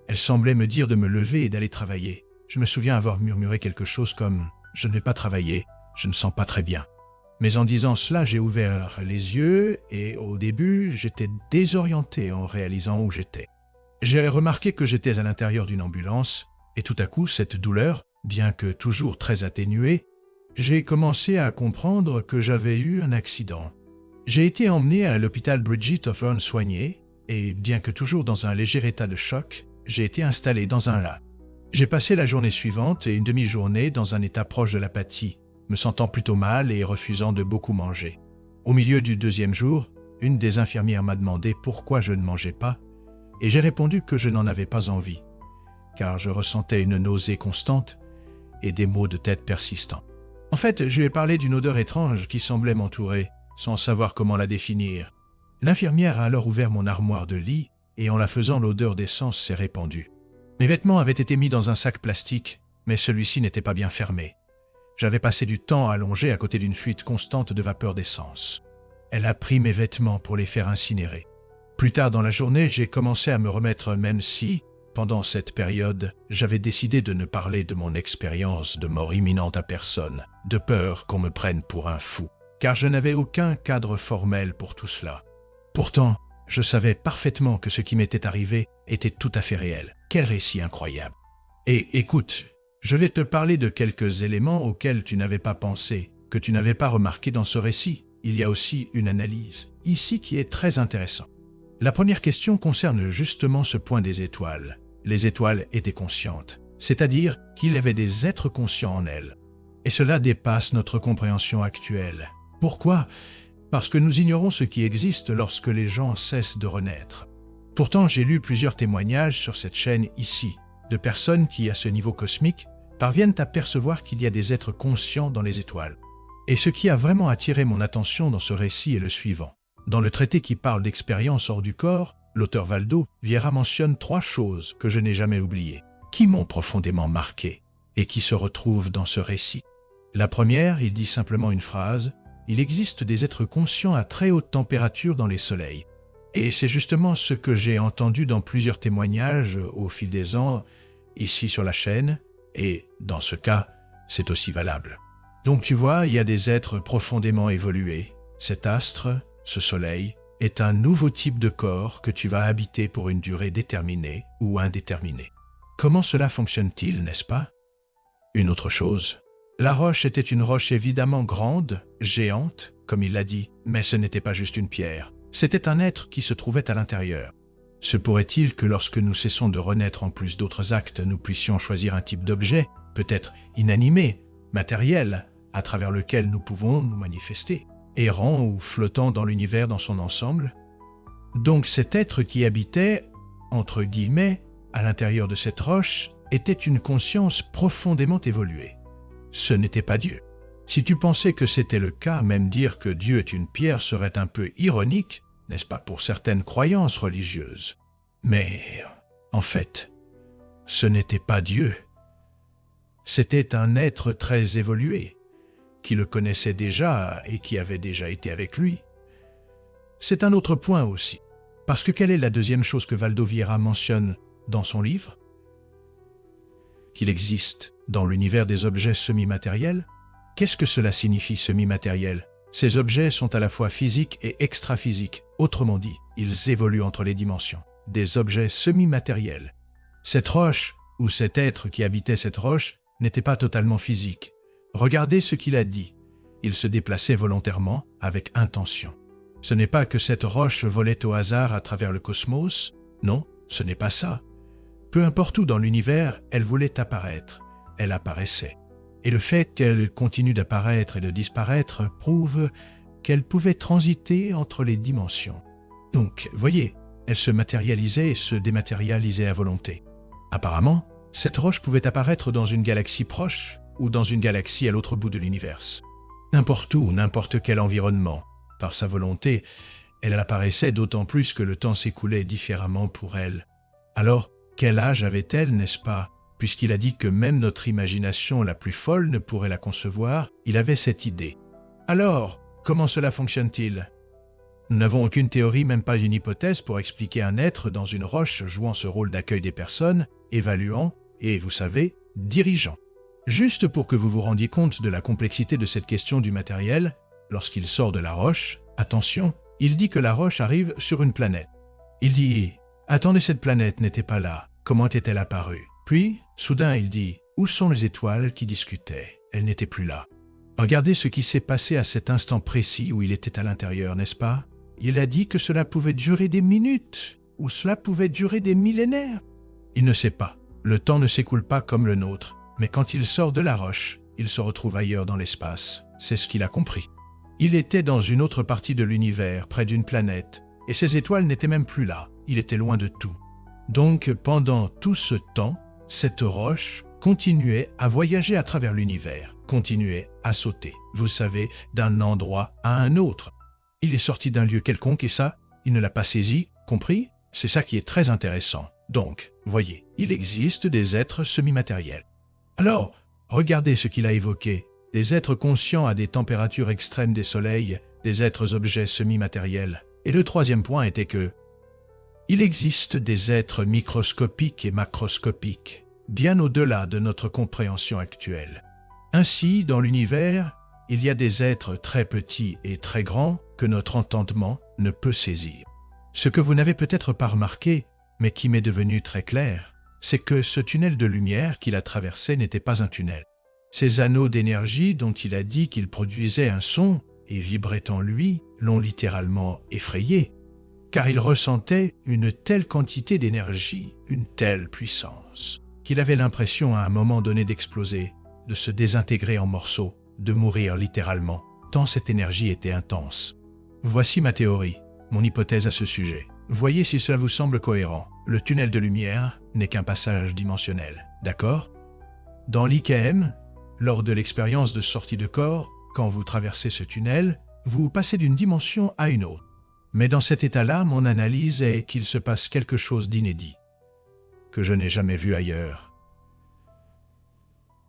Elle semblait me dire de me lever et d'aller travailler. Je me souviens avoir murmuré quelque chose comme « Je ne vais pas travailler, je ne sens pas très bien ». Mais en disant cela, j'ai ouvert les yeux et au début, j'étais désorienté en réalisant où j'étais. J'ai remarqué que j'étais à l'intérieur d'une ambulance et tout à coup, cette douleur, bien que toujours très atténuée, j'ai commencé à comprendre que j'avais eu un accident. J'ai été emmené à l'hôpital Bridget of Erne soigné et, bien que toujours dans un léger état de choc, j'ai été installé dans un lat. J'ai passé la journée suivante et une demi-journée dans un état proche de l'apathie, me sentant plutôt mal et refusant de beaucoup manger. Au milieu du deuxième jour, une des infirmières m'a demandé pourquoi je ne mangeais pas, et j'ai répondu que je n'en avais pas envie, car je ressentais une nausée constante et des maux de tête persistants. En fait, je lui ai parlé d'une odeur étrange qui semblait m'entourer, sans savoir comment la définir. L'infirmière a alors ouvert mon armoire de lit, et en la faisant, l'odeur d'essence s'est répandue. Mes vêtements avaient été mis dans un sac plastique, mais celui-ci n'était pas bien fermé. J'avais passé du temps allongé à côté d'une fuite constante de vapeur d'essence. Elle a pris mes vêtements pour les faire incinérer. Plus tard dans la journée, j'ai commencé à me remettre, même si, pendant cette période, j'avais décidé de ne parler de mon expérience de mort imminente à personne, de peur qu'on me prenne pour un fou, car je n'avais aucun cadre formel pour tout cela. Pourtant, je savais parfaitement que ce qui m'était arrivé était tout à fait réel. Quel récit incroyable! Et écoute, je vais te parler de quelques éléments auxquels tu n'avais pas pensé, que tu n'avais pas remarqué dans ce récit. Il y a aussi une analyse, ici, qui est très intéressante. La première question concerne justement ce point des étoiles. Les étoiles étaient conscientes, c'est-à-dire qu'il y avait des êtres conscients en elles. Et cela dépasse notre compréhension actuelle. Pourquoi ? Parce que nous ignorons ce qui existe lorsque les gens cessent de renaître. Pourtant, j'ai lu plusieurs témoignages sur cette chaîne ici, de personnes qui, à ce niveau cosmique, parviennent à percevoir qu'il y a des êtres conscients dans les étoiles. Et ce qui a vraiment attiré mon attention dans ce récit est le suivant. Dans le traité qui parle d'expérience hors du corps, l'auteur Valdo Vieira mentionne 3 choses que je n'ai jamais oubliées, qui m'ont profondément marqué et qui se retrouvent dans ce récit. La première, il dit simplement une phrase: « Il existe des êtres conscients à très haute température dans les soleils. » Et c'est justement ce que j'ai entendu dans plusieurs témoignages au fil des ans, ici sur la chaîne, et dans ce cas, c'est aussi valable. Donc tu vois, il y a des êtres profondément évolués. Cet astre, ce soleil, est un nouveau type de corps que tu vas habiter pour une durée déterminée ou indéterminée. Comment cela fonctionne-t-il, n'est-ce pas? Une autre chose. La roche était une roche évidemment grande, géante, comme il l'a dit, mais ce n'était pas juste une pierre. C'était un être qui se trouvait à l'intérieur. Se pourrait-il que lorsque nous cessons de renaître en plus d'autres actes, nous puissions choisir un type d'objet, peut-être inanimé, matériel, à travers lequel nous pouvons nous manifester, errant ou flottant dans l'univers dans son ensemble? Donc cet être qui habitait, entre guillemets, à l'intérieur de cette roche, était une conscience profondément évoluée. Ce n'était pas Dieu. Si tu pensais que c'était le cas, même dire que Dieu est une pierre serait un peu ironique, n'est-ce pas, pour certaines croyances religieuses. Mais, en fait, ce n'était pas Dieu. C'était un être très évolué, qui le connaissait déjà et qui avait déjà été avec lui. C'est un autre point aussi, parce que quelle est la deuxième chose que Valdo Vieira mentionne dans son livre? Qu'il existe dans l'univers des objets semi-matériels. Qu'est-ce que cela signifie, semi-matériel? Ces objets sont à la fois physiques et extra-physiques. Autrement dit, ils évoluent entre les dimensions. Des objets semi-matériels. Cette roche, ou cet être qui habitait cette roche, n'était pas totalement physique. Regardez ce qu'il a dit. Il se déplaçait volontairement, avec intention. Ce n'est pas que cette roche volait au hasard à travers le cosmos. Non, ce n'est pas ça. Peu importe où dans l'univers, elle voulait apparaître. Elle apparaissait. Et le fait qu'elle continue d'apparaître et de disparaître prouve qu'elle pouvait transiter entre les dimensions. Donc, voyez, elle se matérialisait et se dématérialisait à volonté. Apparemment, cette roche pouvait apparaître dans une galaxie proche ou dans une galaxie à l'autre bout de l'univers. N'importe où, n'importe quel environnement. Par sa volonté, elle apparaissait d'autant plus que le temps s'écoulait différemment pour elle. Alors, quel âge avait-elle, n'est-ce pas? Puisqu'il a dit que même notre imagination la plus folle ne pourrait la concevoir, il avait cette idée. Alors, comment cela fonctionne-t-il? Nous n'avons aucune théorie, même pas une hypothèse pour expliquer un être dans une roche jouant ce rôle d'accueil des personnes, évaluant et, vous savez, dirigeant. Juste pour que vous vous rendiez compte de la complexité de cette question du matériel, lorsqu'il sort de la roche, attention, il dit que la roche arrive sur une planète. Il dit « Attendez, cette planète n'était pas là, comment est-elle apparue ?» Puis, soudain, il dit « Où sont les étoiles qui discutaient? Elles n'étaient plus là. » Regardez ce qui s'est passé à cet instant précis où il était à l'intérieur, n'est-ce pas? Il a dit que cela pouvait durer des minutes, ou cela pouvait durer des millénaires. Il ne sait pas. Le temps ne s'écoule pas comme le nôtre, mais quand il sort de la roche, il se retrouve ailleurs dans l'espace. C'est ce qu'il a compris. Il était dans une autre partie de l'univers, près d'une planète, et ces étoiles n'étaient même plus là. Il était loin de tout. Donc, pendant tout ce temps, cette roche continuait à voyager à travers l'univers, continuait à sauter, vous savez, d'un endroit à un autre. Il est sorti d'un lieu quelconque et ça, il ne l'a pas saisi, compris? C'est ça qui est très intéressant. Donc, voyez, il existe des êtres semi-matériels. Alors, regardez ce qu'il a évoqué. Des êtres conscients à des températures extrêmes des soleils, des êtres objets semi-matériels. Et le troisième point était que il existe des êtres microscopiques et macroscopiques, bien au-delà de notre compréhension actuelle. Ainsi, dans l'univers, il y a des êtres très petits et très grands que notre entendement ne peut saisir. Ce que vous n'avez peut-être pas remarqué, mais qui m'est devenu très clair, c'est que ce tunnel de lumière qu'il a traversé n'était pas un tunnel. Ces anneaux d'énergie dont il a dit qu'ils produisaient un son et vibraient en lui l'ont littéralement effrayé, car il ressentait une telle quantité d'énergie, une telle puissance, qu'il avait l'impression à un moment donné d'exploser, de se désintégrer en morceaux, de mourir littéralement, tant cette énergie était intense. Voici ma théorie, mon hypothèse à ce sujet. Voyez si cela vous semble cohérent. Le tunnel de lumière n'est qu'un passage dimensionnel, d'accord? Dans l'IKM, lors de l'expérience de sortie de corps, quand vous traversez ce tunnel, vous passez d'une dimension à une autre. Mais dans cet état-là, mon analyse est qu'il se passe quelque chose d'inédit, que je n'ai jamais vu ailleurs.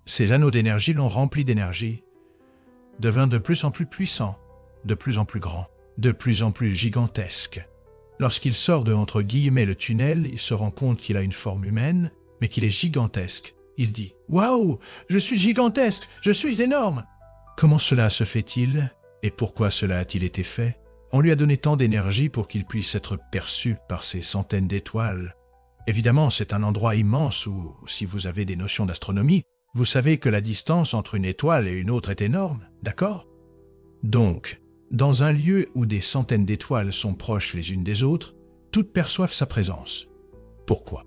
Ces anneaux d'énergie l'ont rempli d'énergie, devint de plus en plus puissant, de plus en plus grand, de plus en plus gigantesque. Lorsqu'il sort de entre guillemets le tunnel, il se rend compte qu'il a une forme humaine, mais qu'il est gigantesque. Il dit « Waouh, je suis gigantesque, je suis énorme !» Comment cela se fait-il et pourquoi cela a-t-il été fait? On lui a donné tant d'énergie pour qu'il puisse être perçu par ces centaines d'étoiles. Évidemment, c'est un endroit immense où, si vous avez des notions d'astronomie, vous savez que la distance entre une étoile et une autre est énorme, d'accord? Donc, dans un lieu où des centaines d'étoiles sont proches les unes des autres, toutes perçoivent sa présence. Pourquoi?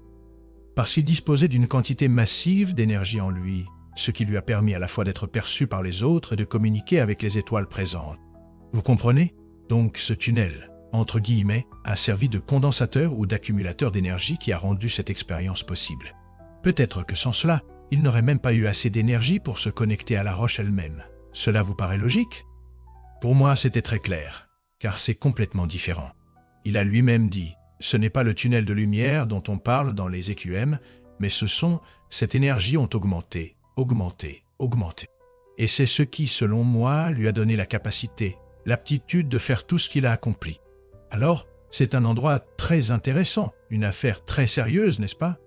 Parce qu'il disposait d'une quantité massive d'énergie en lui, ce qui lui a permis à la fois d'être perçu par les autres et de communiquer avec les étoiles présentes. Vous comprenez? Donc ce tunnel, entre guillemets, a servi de condensateur ou d'accumulateur d'énergie qui a rendu cette expérience possible. Peut-être que sans cela, il n'aurait même pas eu assez d'énergie pour se connecter à la roche elle-même. Cela vous paraît logique? Pour moi, c'était très clair, car c'est complètement différent. Il a lui-même dit, ce n'est pas le tunnel de lumière dont on parle dans les EQM, mais cette énergie ont augmenté, augmenté, augmenté. Et c'est ce qui, selon moi, lui a donné la capacité, l'aptitude de faire tout ce qu'il a accompli. Alors, c'est un endroit très intéressant, une affaire très sérieuse, n'est-ce pas?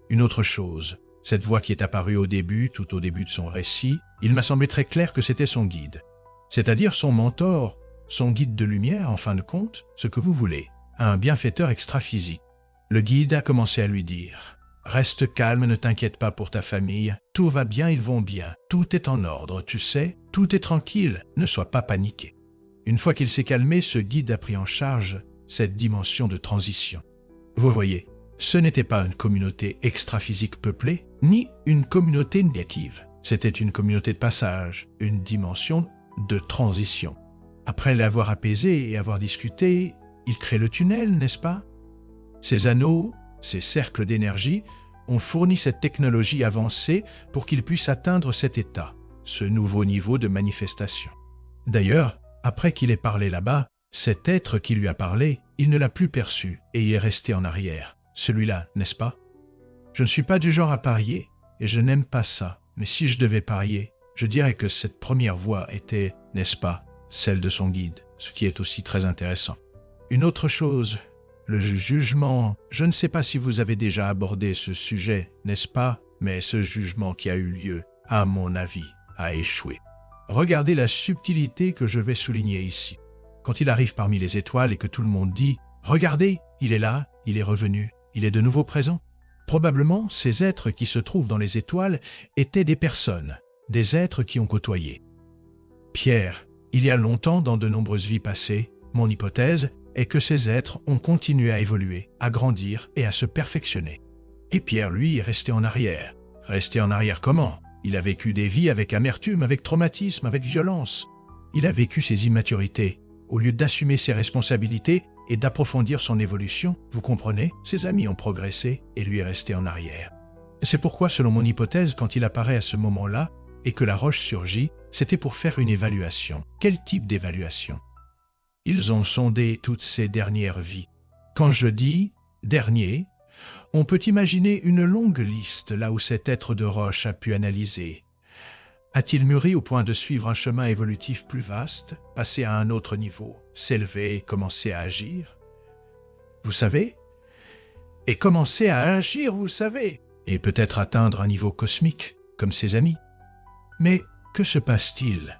Une autre chose, cette voix qui est apparue au début, tout au début de son récit, il m'a semblé très clair que c'était son guide, c'est-à-dire son mentor, son guide de lumière, en fin de compte, ce que vous voulez, un bienfaiteur extra-physique. Le guide a commencé à lui dire « Reste calme, ne t'inquiète pas pour ta famille, tout va bien, ils vont bien, tout est en ordre, tu sais, tout est tranquille, ne sois pas paniqué. » Une fois qu'il s'est calmé, ce guide a pris en charge cette dimension de transition. Vous voyez, ce n'était pas une communauté extra-physique peuplée, ni une communauté négative. C'était une communauté de passage, une dimension de transition. Après l'avoir apaisé et avoir discuté, il crée le tunnel, n'est-ce pas? Ces anneaux, ces cercles d'énergie, on fournit cette technologie avancée pour qu'il puisse atteindre cet état, ce nouveau niveau de manifestation. D'ailleurs, après qu'il ait parlé là-bas, cet être qui lui a parlé, il ne l'a plus perçu et y est resté en arrière. Celui-là, n'est-ce pas? Je ne suis pas du genre à parier, et je n'aime pas ça. Mais si je devais parier, je dirais que cette première voix était, n'est-ce pas, celle de son guide, ce qui est aussi très intéressant. Une autre chose, le jugement. Je ne sais pas si vous avez déjà abordé ce sujet, n'est-ce pas, mais ce jugement qui a eu lieu, à mon avis, a échoué. Regardez la subtilité que je vais souligner ici. Quand il arrive parmi les étoiles et que tout le monde dit « Regardez, il est là, il est revenu, il est de nouveau présent », probablement ces êtres qui se trouvent dans les étoiles étaient des personnes, des êtres qui ont côtoyé. Pierre, il y a longtemps dans de nombreuses vies passées, mon hypothèse est que ces êtres ont continué à évoluer, à grandir et à se perfectionner. Et Pierre, lui, est resté en arrière. Resté en arrière comment? Il a vécu des vies avec amertume, avec traumatisme, avec violence. Il a vécu ses immaturités. Au lieu d'assumer ses responsabilités et d'approfondir son évolution, vous comprenez, ses amis ont progressé et lui est resté en arrière. C'est pourquoi, selon mon hypothèse, quand il apparaît à ce moment-là et que la roche surgit, c'était pour faire une évaluation. Quel type d'évaluation? Ils ont sondé toutes ces dernières vies. Quand je dis « dernier », on peut imaginer une longue liste là où cet être de roche a pu analyser. A-t-il mûri au point de suivre un chemin évolutif plus vaste, passer à un autre niveau, s'élever et commencer à agir? Vous savez? Et commencer à agir, vous savez? Et peut-être atteindre un niveau cosmique, comme ses amis. Mais que se passe-t-il?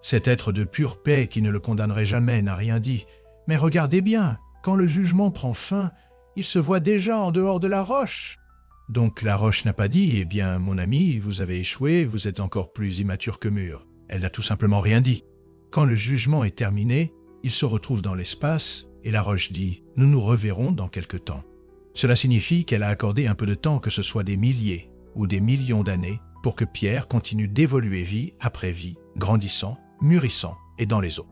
Cet être de pure paix qui ne le condamnerait jamais n'a rien dit. Mais regardez bien, quand le jugement prend fin, il se voit déjà en dehors de la roche. Donc la roche n'a pas dit « Eh bien, mon ami, vous avez échoué, vous êtes encore plus immature que mûr ». Elle n'a tout simplement rien dit. Quand le jugement est terminé, il se retrouve dans l'espace et la roche dit « Nous nous reverrons dans quelque temps ». Cela signifie qu'elle a accordé un peu de temps, que ce soit des milliers ou des millions d'années, pour que Pierre continue d'évoluer vie après vie, grandissant, mûrissant et dans les eaux.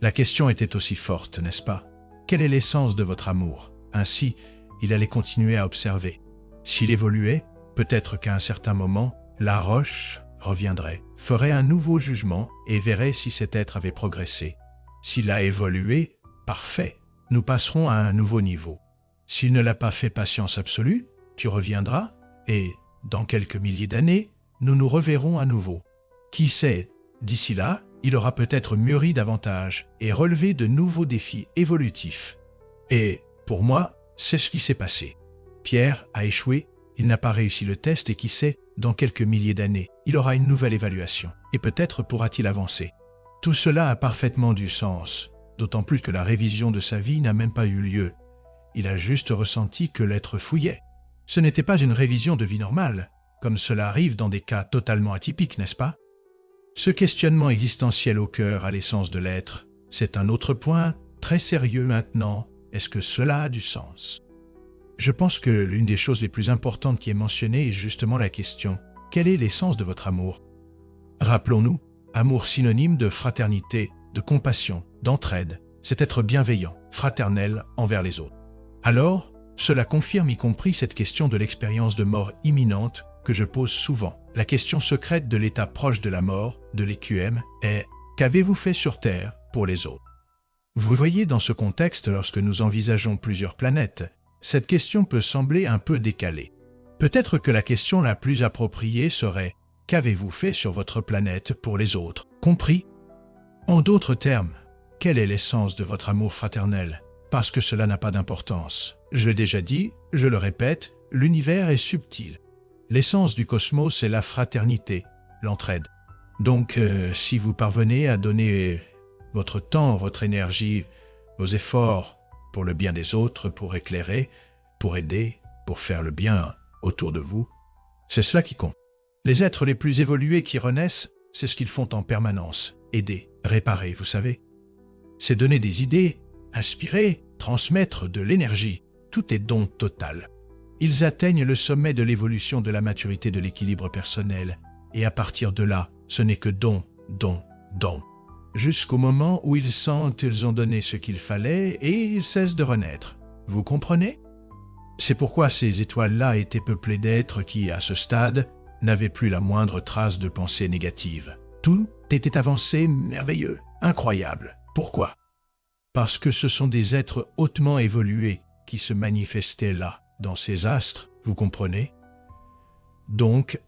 La question était aussi forte, n'est-ce pas? Quelle est l'essence de votre amour? Ainsi, il allait continuer à observer. S'il évoluait, peut-être qu'à un certain moment, la roche reviendrait, ferait un nouveau jugement et verrait si cet être avait progressé. S'il a évolué, parfait, nous passerons à un nouveau niveau. S'il ne l'a pas fait, patience absolue, tu reviendras et, dans quelques milliers d'années, nous nous reverrons à nouveau. Qui sait, d'ici là, il aura peut-être mûri davantage et relevé de nouveaux défis évolutifs. Et, pour moi, c'est ce qui s'est passé. Pierre a échoué, il n'a pas réussi le test et qui sait, dans quelques milliers d'années, il aura une nouvelle évaluation et peut-être pourra-t-il avancer. Tout cela a parfaitement du sens, d'autant plus que la révision de sa vie n'a même pas eu lieu. Il a juste ressenti que l'être fouillait. Ce n'était pas une révision de vie normale, comme cela arrive dans des cas totalement atypiques, n'est-ce pas? Ce questionnement existentiel au cœur à l'essence de l'être, c'est un autre point très sérieux maintenant. Est-ce que cela a du sens? Je pense que l'une des choses les plus importantes qui est mentionnée est justement la question « Quelle est l'essence de votre amour ?» Rappelons-nous, amour synonyme de fraternité, de compassion, d'entraide, c'est être bienveillant, fraternel envers les autres. Alors, cela confirme y compris cette question de l'expérience de mort imminente que je pose souvent. La question secrète de l'état proche de la mort, de l'EQM, est « Qu'avez-vous fait sur Terre pour les autres ?» Vous voyez, dans ce contexte, lorsque nous envisageons plusieurs planètes, cette question peut sembler un peu décalée. Peut-être que la question la plus appropriée serait « Qu'avez-vous fait sur votre planète pour les autres ?» Compris? En d'autres termes, quelle est l'essence de votre amour fraternel? Parce que cela n'a pas d'importance. Je l'ai déjà dit, je le répète, l'univers est subtil. L'essence du cosmos est la fraternité, l'entraide. Donc, si vous parvenez à donner votre temps, votre énergie, vos efforts pour le bien des autres, pour éclairer, pour aider, pour faire le bien autour de vous, c'est cela qui compte. Les êtres les plus évolués qui renaissent, c'est ce qu'ils font en permanence. Aider, réparer, vous savez. C'est donner des idées, inspirer, transmettre de l'énergie. Tout est don total. Ils atteignent le sommet de l'évolution de la maturité de l'équilibre personnel. Et à partir de là, ce n'est que don, don, don. Jusqu'au moment où ils sentent qu'ils ont donné ce qu'il fallait et ils cessent de renaître. Vous comprenez? C'est pourquoi ces étoiles-là étaient peuplées d'êtres qui, à ce stade, n'avaient plus la moindre trace de pensée négative. Tout était avancé, merveilleux, incroyable. Pourquoi? Parce que ce sont des êtres hautement évolués qui se manifestaient là, dans ces astres, vous comprenez? Donc,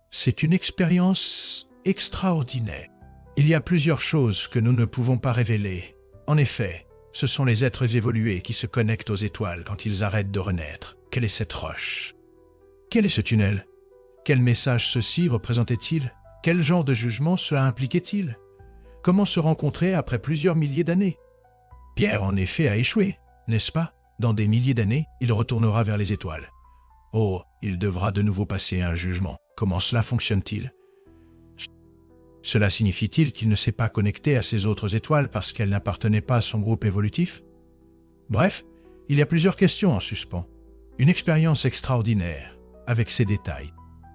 c'est une expérience extraordinaire. Il y a plusieurs choses que nous ne pouvons pas révéler. En effet, ce sont les êtres évolués qui se connectent aux étoiles quand ils arrêtent de renaître. Quelle est cette roche? Quel est ce tunnel? Quel message ceci représentait-il? Quel genre de jugement cela impliquait-il? Comment se rencontrer après plusieurs milliers d'années? Pierre, en effet, a échoué, n'est-ce pas? Dans des milliers d'années, il retournera vers les étoiles. Oh, il devra de nouveau passer un jugement. Comment cela fonctionne-t-il? Cela signifie-t-il qu'il ne s'est pas connecté à ces autres étoiles parce qu'elles n'appartenaient pas à son groupe évolutif? Bref, il y a plusieurs questions en suspens. Une expérience extraordinaire, avec ses détails.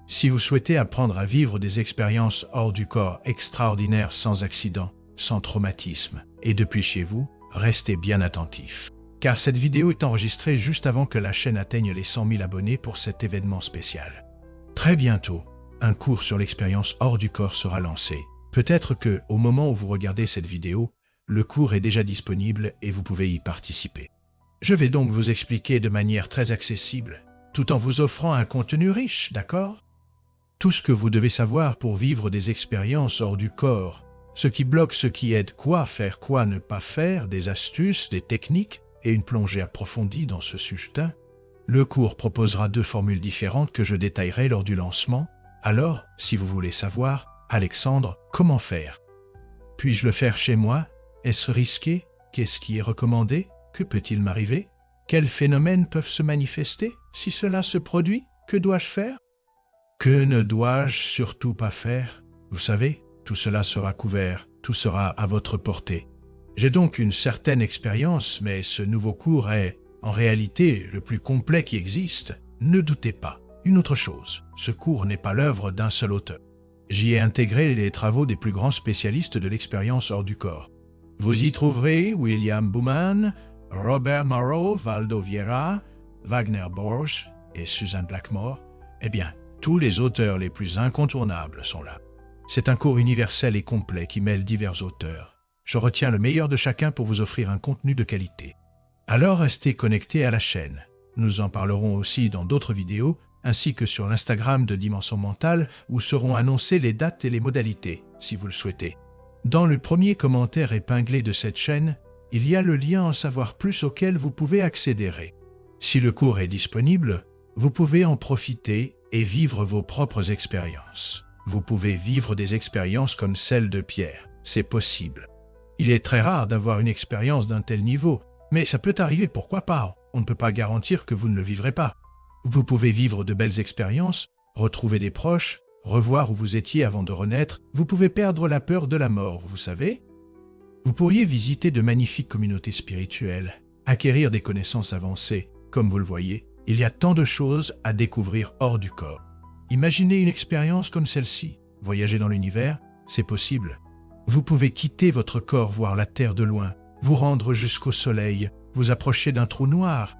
Si vous souhaitez apprendre à vivre des expériences hors du corps extraordinaires sans accident, sans traumatisme, et depuis chez vous, restez bien attentifs. Car cette vidéo est enregistrée juste avant que la chaîne atteigne les 100 000 abonnés pour cet événement spécial. Très bientôt, un cours sur l'expérience hors du corps sera lancé. Peut-être que, au moment où vous regardez cette vidéo, le cours est déjà disponible et vous pouvez y participer. Je vais donc vous expliquer de manière très accessible, tout en vous offrant un contenu riche, d'accord? Tout ce que vous devez savoir pour vivre des expériences hors du corps, ce qui bloque, ce qui aide, quoi faire, quoi ne pas faire, des astuces, des techniques et une plongée approfondie dans ce sujet. Le cours proposera 2 formules différentes que je détaillerai lors du lancement. Alors, si vous voulez savoir, Alexandre, comment faire? Puis-je le faire chez moi? Est-ce risqué? Qu'est-ce qui est recommandé? Que peut-il m'arriver? Quels phénomènes peuvent se manifester? Si cela se produit, que dois-je faire? Que ne dois-je surtout pas faire? Vous savez, tout cela sera couvert, tout sera à votre portée. J'ai donc une certaine expérience, mais ce nouveau cours est, en réalité, le plus complet qui existe. Ne doutez pas. Une autre chose, ce cours n'est pas l'œuvre d'un seul auteur. J'y ai intégré les travaux des plus grands spécialistes de l'expérience hors du corps. Vous y trouverez William Bauman, Robert Morrow, Valdo Vieira, Wagner Borch et Susan Blackmore. Eh bien, tous les auteurs les plus incontournables sont là. C'est un cours universel et complet qui mêle divers auteurs. Je retiens le meilleur de chacun pour vous offrir un contenu de qualité. Alors restez connectés à la chaîne. Nous en parlerons aussi dans d'autres vidéos, ainsi que sur l'Instagram de Dimension Mentale, où seront annoncées les dates et les modalités, si vous le souhaitez. Dans le premier commentaire épinglé de cette chaîne, il y a le lien en savoir plus auquel vous pouvez accéder. Si le cours est disponible, vous pouvez en profiter et vivre vos propres expériences. Vous pouvez vivre des expériences comme celle de Pierre, c'est possible. Il est très rare d'avoir une expérience d'un tel niveau, mais ça peut arriver, pourquoi pas? On ne peut pas garantir que vous ne le vivrez pas. Vous pouvez vivre de belles expériences, retrouver des proches, revoir où vous étiez avant de renaître. Vous pouvez perdre la peur de la mort, vous savez. Vous pourriez visiter de magnifiques communautés spirituelles, acquérir des connaissances avancées. Comme vous le voyez, il y a tant de choses à découvrir hors du corps. Imaginez une expérience comme celle-ci. Voyager dans l'univers, c'est possible. Vous pouvez quitter votre corps, voir la Terre de loin, vous rendre jusqu'au Soleil, vous approcher d'un trou noir.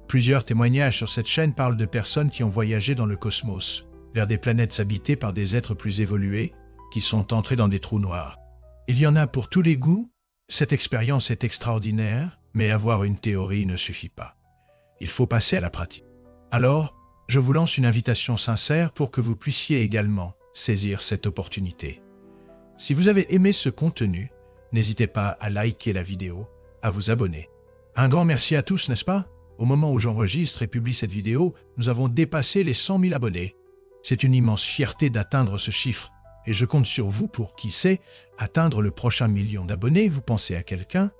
Plusieurs témoignages sur cette chaîne parlent de personnes qui ont voyagé dans le cosmos, vers des planètes habitées par des êtres plus évolués, qui sont entrés dans des trous noirs. Il y en a pour tous les goûts. Cette expérience est extraordinaire, mais avoir une théorie ne suffit pas. Il faut passer à la pratique. Alors, je vous lance une invitation sincère pour que vous puissiez également saisir cette opportunité. Si vous avez aimé ce contenu, n'hésitez pas à liker la vidéo, à vous abonner. Un grand merci à tous, n'est-ce pas? Au moment où j'enregistre et publie cette vidéo, nous avons dépassé les 100 000 abonnés. C'est une immense fierté d'atteindre ce chiffre, et je compte sur vous pour, qui sait, atteindre le prochain million d'abonnés. Vous pensez à quelqu'un?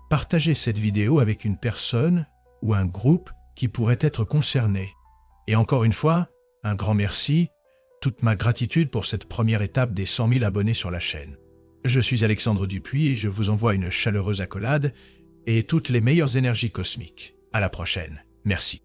Partagez cette vidéo avec une personne ou un groupe qui pourrait être concerné. Et encore une fois, un grand merci, toute ma gratitude pour cette première étape des 100 000 abonnés sur la chaîne. Je suis Alexandre Dupuis et je vous envoie une chaleureuse accolade et toutes les meilleures énergies cosmiques. À la prochaine. Merci.